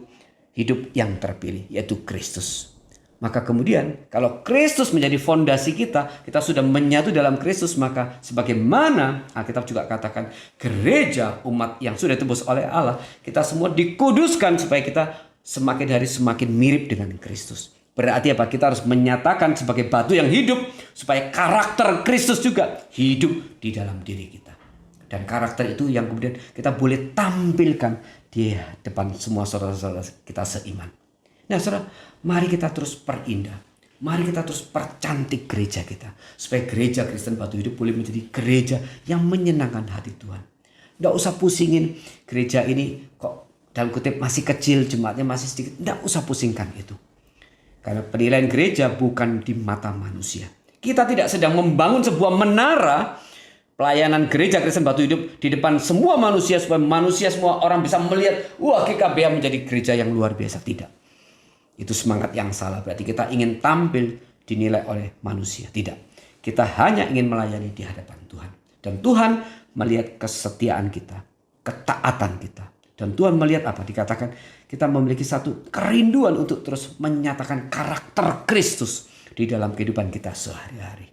hidup yang terpilih, yaitu Kristus. Maka kemudian kalau Kristus menjadi fondasi kita, kita sudah menyatu dalam Kristus, maka sebagaimana Alkitab juga katakan gereja umat yang sudah ditebus oleh Allah, kita semua dikuduskan supaya kita semakin hari semakin mirip dengan Kristus. Berarti apa? Kita harus menyatakan sebagai batu yang hidup supaya karakter Kristus juga hidup di dalam diri kita. Dan karakter itu yang kemudian kita boleh tampilkan di depan semua saudara-saudara kita seiman. Nah saudara, mari kita terus perindah. Mari kita terus percantik gereja kita. Supaya gereja Kristen Batu Hidup boleh menjadi gereja yang menyenangkan hati Tuhan. Tidak usah pusingin gereja ini kok dalam kutip masih kecil, jemaatnya masih sedikit. Tidak usah pusingkan itu. Karena penilaian gereja bukan di mata manusia. Kita tidak sedang membangun sebuah menara pelayanan gereja Kristen Batu Hidup di depan semua manusia supaya manusia semua orang bisa melihat, wah GKBH menjadi gereja yang luar biasa. Tidak. Itu semangat yang salah. Berarti kita ingin tampil dinilai oleh manusia. Tidak. Kita hanya ingin melayani di hadapan Tuhan. Dan Tuhan melihat kesetiaan kita, ketaatan kita. Dan Tuhan melihat apa? Dikatakan kita memiliki satu kerinduan untuk terus menyatakan karakter Kristus di dalam kehidupan kita sehari-hari.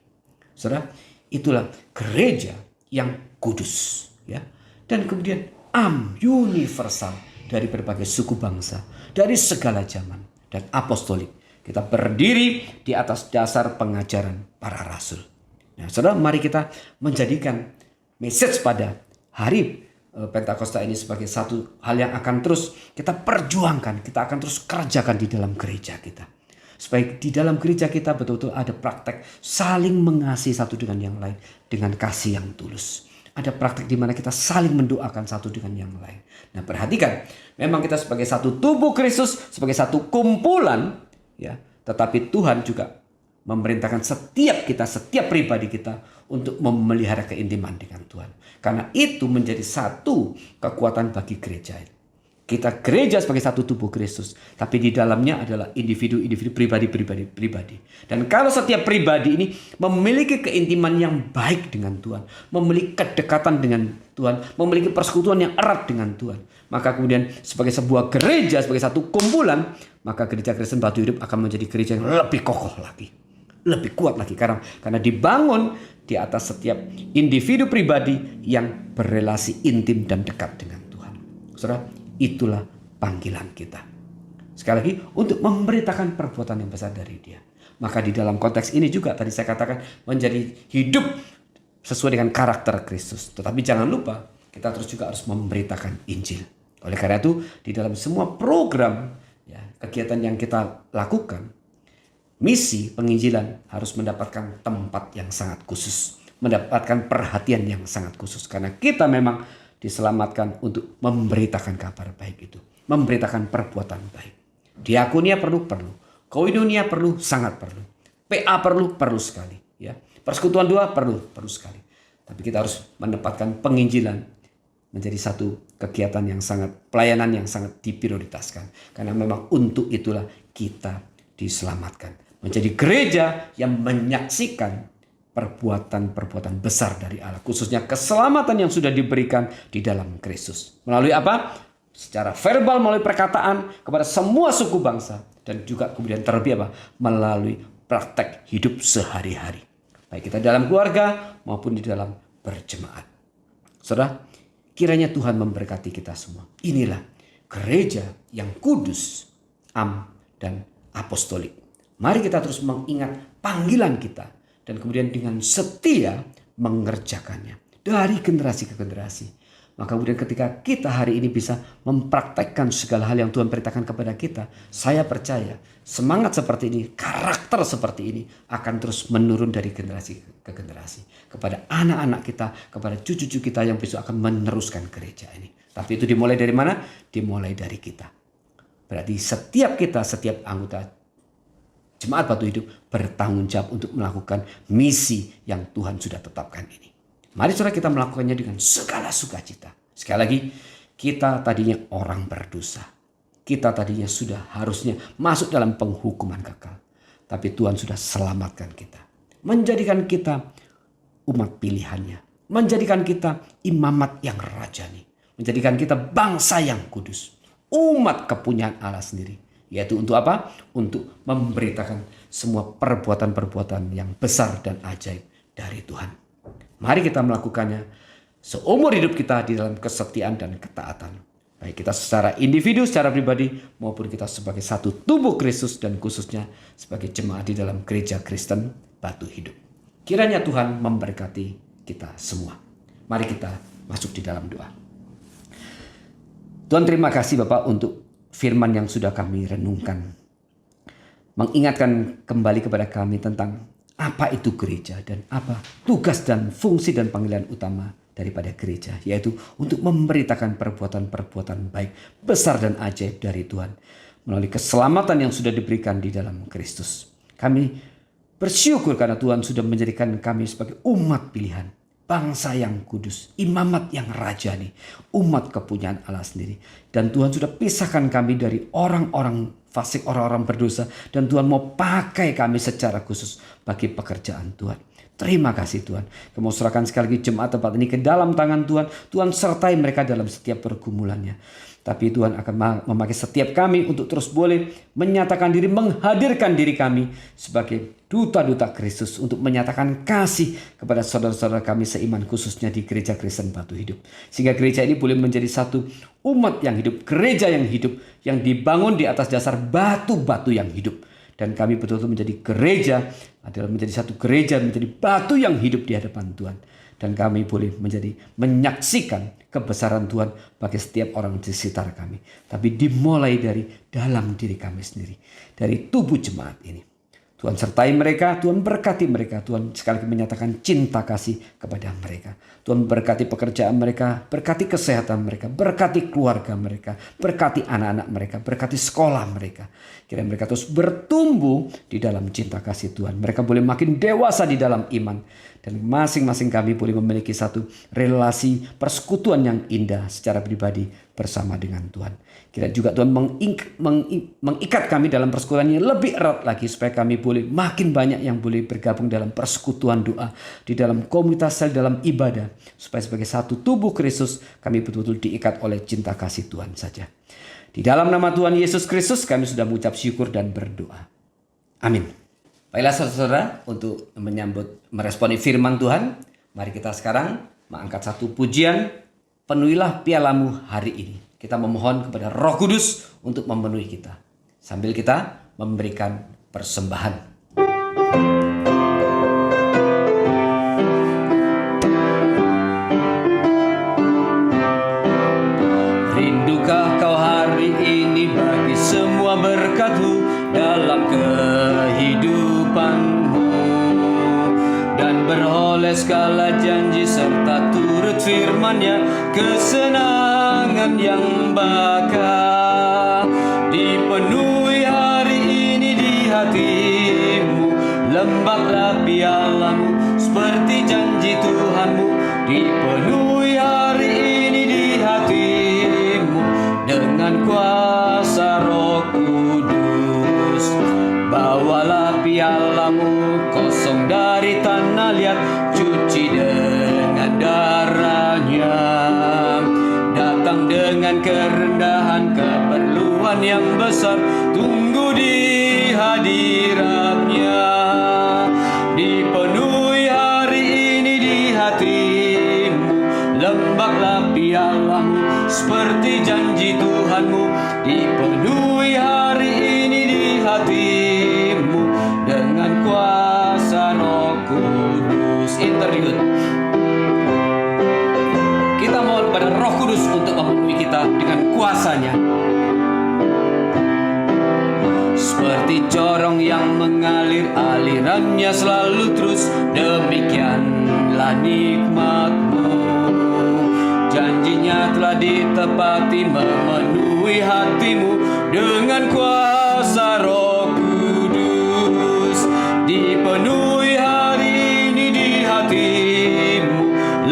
Saudara, itulah gereja yang kudus, ya. Dan kemudian universal dari berbagai suku bangsa, dari segala zaman dan apostolik. Kita berdiri di atas dasar pengajaran para rasul. Nah, saudara, mari kita menjadikan message pada hari Pentakosta ini sebagai satu hal yang akan terus kita perjuangkan, kita akan terus kerjakan di dalam gereja kita. Supaya di dalam gereja kita betul-betul ada praktek saling mengasihi satu dengan yang lain dengan kasih yang tulus. Ada praktek di mana kita saling mendoakan satu dengan yang lain. Nah, perhatikan, memang kita sebagai satu tubuh Kristus, sebagai satu kumpulan, ya, tetapi Tuhan juga memerintahkan setiap pribadi kita untuk memelihara keintiman dengan Tuhan. Karena itu menjadi satu kekuatan bagi gereja. Kita gereja sebagai satu tubuh Kristus. Tapi di dalamnya adalah individu-individu pribadi. Dan kalau setiap pribadi ini memiliki keintiman yang baik dengan Tuhan. Memiliki kedekatan dengan Tuhan. Memiliki persekutuan yang erat dengan Tuhan. Maka kemudian sebagai sebuah gereja, sebagai satu kumpulan, maka gereja Kristen Batu Hidup akan menjadi gereja yang lebih kokoh lagi. Lebih kuat lagi. Karena dibangun di atas setiap individu pribadi yang berrelasi intim dan dekat dengan Tuhan. Saudara, itulah panggilan kita. Sekali lagi, untuk memberitakan perbuatan yang besar dari Dia. Maka di dalam konteks ini juga tadi saya katakan menjadi hidup sesuai dengan karakter Kristus. Tetapi jangan lupa, kita terus juga harus memberitakan Injil. Oleh karena itu, di dalam semua program, ya, kegiatan yang kita lakukan, misi penginjilan harus mendapatkan tempat yang sangat khusus. Mendapatkan perhatian yang sangat khusus. Karena kita memang diselamatkan untuk memberitakan kabar baik itu. Memberitakan perbuatan baik. Diakonia perlu. Koinonia perlu, sangat perlu. PA perlu sekali. Ya. Persekutuan doa perlu sekali. Tapi kita harus menempatkan penginjilan menjadi satu kegiatan yang sangat, pelayanan yang sangat diprioritaskan. Karena memang untuk itulah kita diselamatkan. Menjadi gereja yang menyaksikan perbuatan-perbuatan besar dari Allah. Khususnya keselamatan yang sudah diberikan di dalam Kristus. Melalui apa? Secara verbal, melalui perkataan kepada semua suku bangsa. Dan juga kemudian terlebih apa? Melalui praktek hidup sehari-hari. Baik kita dalam keluarga maupun di dalam berjemaat. Saudara, kiranya Tuhan memberkati kita semua. Inilah gereja yang kudus, dan apostolik. Mari kita terus mengingat panggilan kita. Dan kemudian dengan setia mengerjakannya. Dari generasi ke generasi. Maka kemudian ketika kita hari ini bisa mempraktekkan segala hal yang Tuhan perintahkan kepada kita, saya percaya semangat seperti ini, karakter seperti ini akan terus menurun dari generasi ke generasi. Kepada anak-anak kita, kepada cucu-cucu kita yang besok akan meneruskan gereja ini. Tapi itu dimulai dari mana? Dimulai dari kita. Berarti setiap anggota Jemaat Batu Hidup bertanggung jawab untuk melakukan misi yang Tuhan sudah tetapkan ini. Mari saudara kita melakukannya dengan segala sukacita. Sekali lagi, kita tadinya orang berdosa. Kita tadinya sudah harusnya masuk dalam penghukuman kekal. Tapi Tuhan sudah selamatkan kita. Menjadikan kita umat pilihannya. Menjadikan kita imamat yang rajani. Menjadikan kita bangsa yang kudus. Umat kepunyaan Allah sendiri. Yaitu untuk apa? Untuk memberitakan semua perbuatan-perbuatan yang besar dan ajaib dari Tuhan. Mari kita melakukannya seumur hidup kita di dalam kesetiaan dan ketaatan. Baik kita secara individu, secara pribadi, maupun kita sebagai satu tubuh Kristus dan khususnya sebagai jemaat di dalam gereja Kristen Batu Hidup. Kiranya Tuhan memberkati kita semua. Mari kita masuk di dalam doa. Tuhan, terima kasih Bapak untuk firman yang sudah kami renungkan. Mengingatkan kembali kepada kami tentang apa itu gereja dan apa tugas dan fungsi dan panggilan utama daripada gereja. Yaitu untuk memberitakan perbuatan-perbuatan baik, besar dan ajaib dari Tuhan. Melalui keselamatan yang sudah diberikan di dalam Kristus. Kami bersyukur karena Tuhan sudah menjadikan kami sebagai umat pilihan. Bangsa yang kudus, imamat yang rajani, umat kepunyaan Allah sendiri. Dan Tuhan sudah pisahkan kami dari orang-orang fasik, orang-orang berdosa. Dan Tuhan mau pakai kami secara khusus bagi pekerjaan Tuhan. Terima kasih Tuhan. Kami mau serahkan sekali lagi jemaat tempat ini ke dalam tangan Tuhan. Tuhan sertai mereka dalam setiap pergumulannya. Tapi Tuhan akan memakai setiap kami untuk terus boleh menyatakan diri, menghadirkan diri kami sebagai duta-duta Kristus untuk menyatakan kasih kepada saudara-saudara kami seiman khususnya di gereja Kristen Batu Hidup. Sehingga gereja ini boleh menjadi satu umat yang hidup, gereja yang hidup, yang dibangun di atas dasar batu-batu yang hidup. Dan kami betul-betul menjadi gereja, adalah menjadi satu gereja, menjadi batu yang hidup di hadapan Tuhan. Dan kami boleh menyaksikan kebesaran Tuhan bagi setiap orang di sekitar kami. Tapi dimulai dari dalam diri kami sendiri. Dari tubuh jemaat ini. Tuhan sertai mereka, Tuhan berkati mereka. Tuhan sekali lagi menyatakan cinta kasih kepada mereka. Tuhan berkati pekerjaan mereka, berkati kesehatan mereka, berkati keluarga mereka, berkati anak-anak mereka, berkati sekolah mereka. Kiranya mereka terus bertumbuh di dalam cinta kasih Tuhan. Mereka boleh makin dewasa di dalam iman. Dan masing-masing kami boleh memiliki satu relasi persekutuan yang indah secara pribadi bersama dengan Tuhan. Kira juga Tuhan mengikat kami dalam persekutuan yang lebih erat lagi supaya kami boleh makin banyak yang boleh bergabung dalam persekutuan doa di dalam komunitas sel dalam ibadah supaya sebagai satu tubuh Kristus kami betul-betul diikat oleh cinta kasih Tuhan saja. Di dalam nama Tuhan Yesus Kristus kami sudah mengucap syukur dan berdoa. Amin. Baiklah saudara-saudara, untuk meresponi firman Tuhan, mari kita sekarang mengangkat satu pujian, penuhilah pialamu hari ini. Kita memohon kepada Roh Kudus untuk memenuhi kita. Sambil kita memberikan persembahan. Rindukah kau hari ini bagi semua berkat-Mu dalam kehidupanmu, dan beroleh segala janji serta turut firman-Nya, kesenangan yang bakal dipenuhi hari ini di hatimu. Lembaplah pialamu seperti janji Tuhanmu, dipenuhi hari ini di hatimu dengan kuasa Roh Kudus. Bawalah pialamu kosong dari tanah liat, cuci dengan darahnya. Datang dengan kerendahan, keperluan yang besar, tunggu di hadirat-Nya. Dipenuhi hari ini di hatimu, lembaplah pialamu seperti janji Tuhanmu, dipenuhi hari ini di hatimu dengan kuasa Roh Kudus. Interlude. Kita mau kepada Roh Kudus untuk memenuhi kita dengan kuasa-Nya. Seperti corong yang mengalir, alirannya selalu terus, demikianlah nikmat-Mu. Janjinya telah ditepati, memenuhi hatimu dengan kuasa Roh Kudus. Dipenuhi hari ini di hatimu,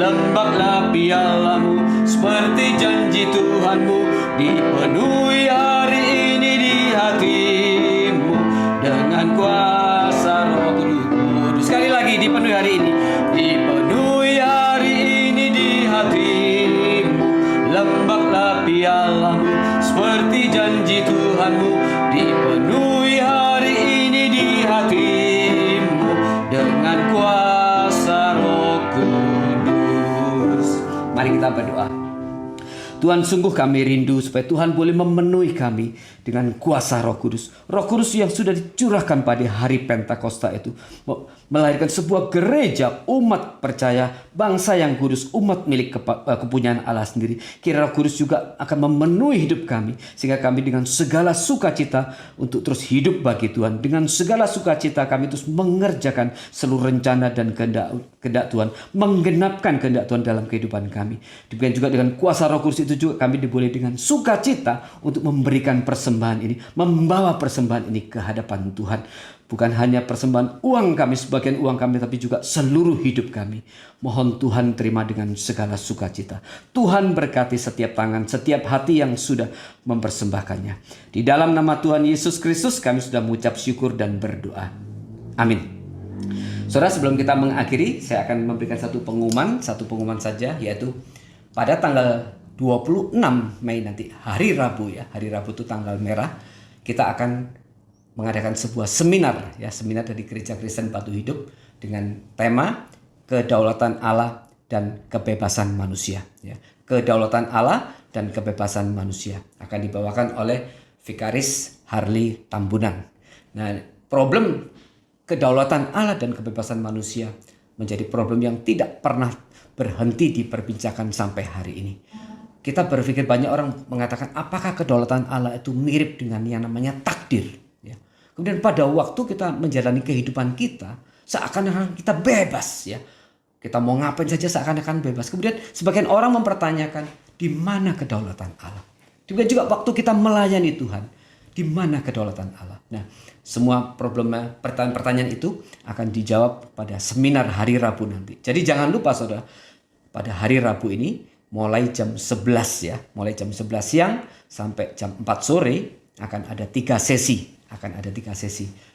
lembaplah pialamu seperti janji Tuhanmu. Dipenuhi hari ini di hatimu dengan kuasa Roh Kudus. Sekali lagi, dipenuhi hari ini. Dipenuhi hari ini di hatimu, lembaplah pialamu seperti janji Tuhanmu. Dipenuhi hari ini di hatimu dengan kuasa Roh Kudus. Mari kita berdoa. Tuhan, sungguh kami rindu supaya Tuhan boleh memenuhi kami dengan kuasa Roh Kudus. Roh Kudus yang sudah dicurahkan pada hari Pentakosta itu melahirkan sebuah gereja, umat percaya, bangsa yang kudus, umat milik kepunyaan Allah sendiri. Kira Roh Kudus juga akan memenuhi hidup kami, sehingga kami dengan segala sukacita untuk terus hidup bagi Tuhan. Dengan segala sukacita kami terus mengerjakan seluruh rencana dan kehendak Tuhan, menggenapkan kehendak Tuhan dalam kehidupan kami. Demikian juga dengan kuasa Roh Kudus itu juga kami diboleh dengan sukacita untuk memberikan persembahan ini, membawa persembahan ini ke hadapan Tuhan. Bukan hanya persembahan uang kami, sebagian uang kami, tapi juga seluruh hidup kami. Mohon Tuhan terima dengan segala sukacita. Tuhan berkati setiap tangan, setiap hati yang sudah mempersembahkannya. Di dalam nama Tuhan Yesus Kristus kami sudah mengucap syukur dan berdoa. Amin. Saudara, sebelum kita mengakhiri, saya akan memberikan satu pengumuman saja, yaitu pada tanggal 26 Mei nanti, hari Rabu ya. Hari Rabu itu tanggal merah. Kita akan mengadakan sebuah seminar dari Gereja Kristen Batu Hidup dengan tema Kedaulatan Allah dan Kebebasan Manusia ya. Kedaulatan Allah dan Kebebasan Manusia akan dibawakan oleh Vikaris Harley Tambunan. Nah, problem kedaulatan Allah dan kebebasan manusia menjadi problem yang tidak pernah berhenti diperbincangkan sampai hari ini. Kita berpikir, banyak orang mengatakan apakah kedaulatan Allah itu mirip dengan yang namanya takdir. Ya. Kemudian pada waktu kita menjalani kehidupan kita, seakan-akan kita bebas. Ya. Kita mau ngapain saja seakan-akan bebas. Kemudian sebagian orang mempertanyakan, di mana kedaulatan Allah? Demikian juga waktu kita melayani Tuhan, di mana kedaulatan Allah? Nah, semua pertanyaan-pertanyaan itu akan dijawab pada seminar hari Rabu nanti. Jadi jangan lupa saudara, pada hari Rabu ini mulai jam 11 ya, mulai jam 11 siang sampai jam 4 sore akan ada 3 sesi.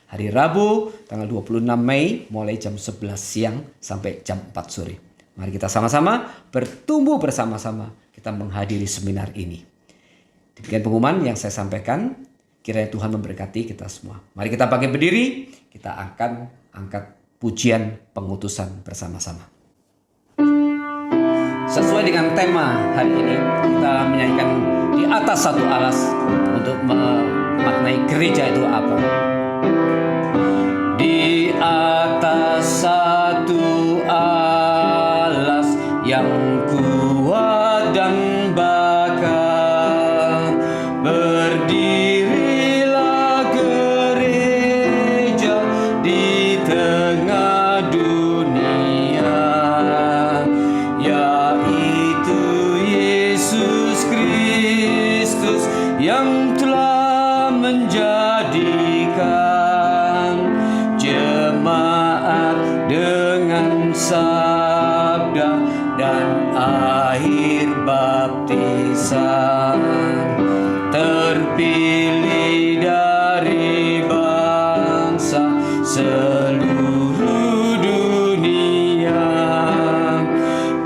Hari Rabu tanggal 26 Mei mulai jam 11 siang sampai jam 4 sore. Mari kita sama-sama bertumbuh bersama-sama kita menghadiri seminar ini. Demikian pengumuman yang saya sampaikan. Kiranya Tuhan memberkati kita semua. Mari kita bangkit berdiri, kita akan angkat pujian pengutusan bersama-sama. Sesuai dengan tema hari ini, kita menyanyikan di atas satu alas untuk memaknai gereja itu apa. Di atas satu alas yang kuat dan bakar, berdirilah gereja di tengah dunia, yaitu Yesus Kristus yang telah menjadikan jemaat dengan sabda dan air baptisan, terpilih dari bangsa seluruh dunia.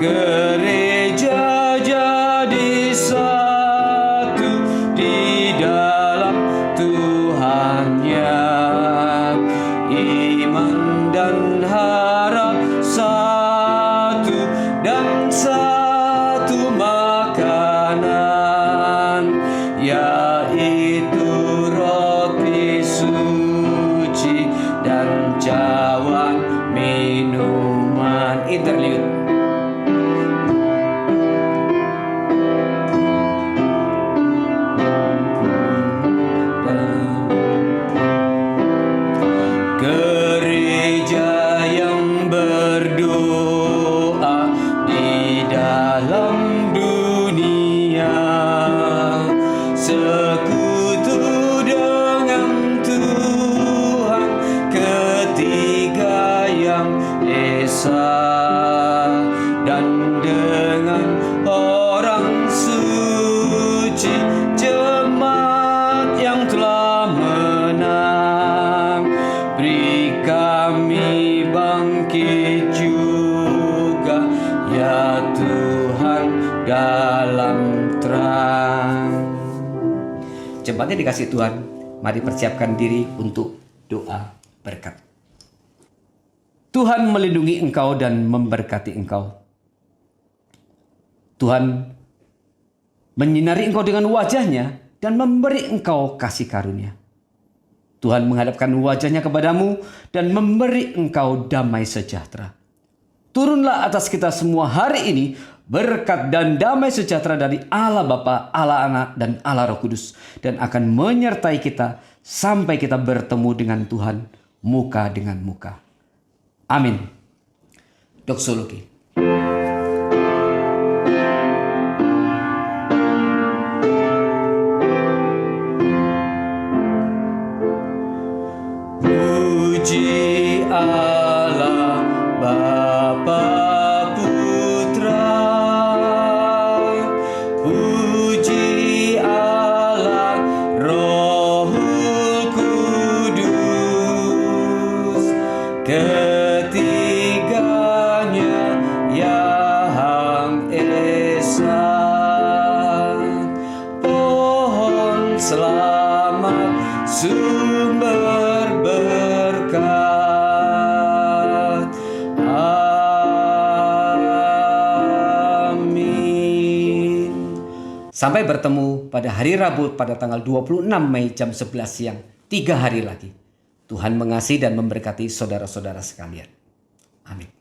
Gereja jadi satu di dalam Tuhannya, iman dan harap satu dan satu makanan, yaitu roti suci dan cawan minuman. Interlude. ya Tuhan dalam terang. Jemaatnya dikasih Tuhan, mari persiapkan diri untuk doa berkat. Tuhan melindungi engkau dan memberkati engkau. Tuhan menyinari engkau dengan wajahnya dan memberi engkau kasih karunia. Tuhan menghadapkan wajahnya kepadamu dan memberi engkau damai sejahtera. Turunlah atas kita semua hari ini berkat dan damai sejahtera dari Allah Bapa, Allah Anak, dan Allah Roh Kudus, dan akan menyertai kita sampai kita bertemu dengan Tuhan muka dengan muka. Amin. Doksologi. Puji Allah Bapa Putra, puji Allah Rohul Kudus, ketiganya yang esa. Pohon selamat sumber berkat. Amin. Sampai bertemu pada hari Rabu pada tanggal 26 Mei jam 11 siang. 3 hari lagi. Tuhan mengasihi dan memberkati saudara-saudara sekalian. Amin.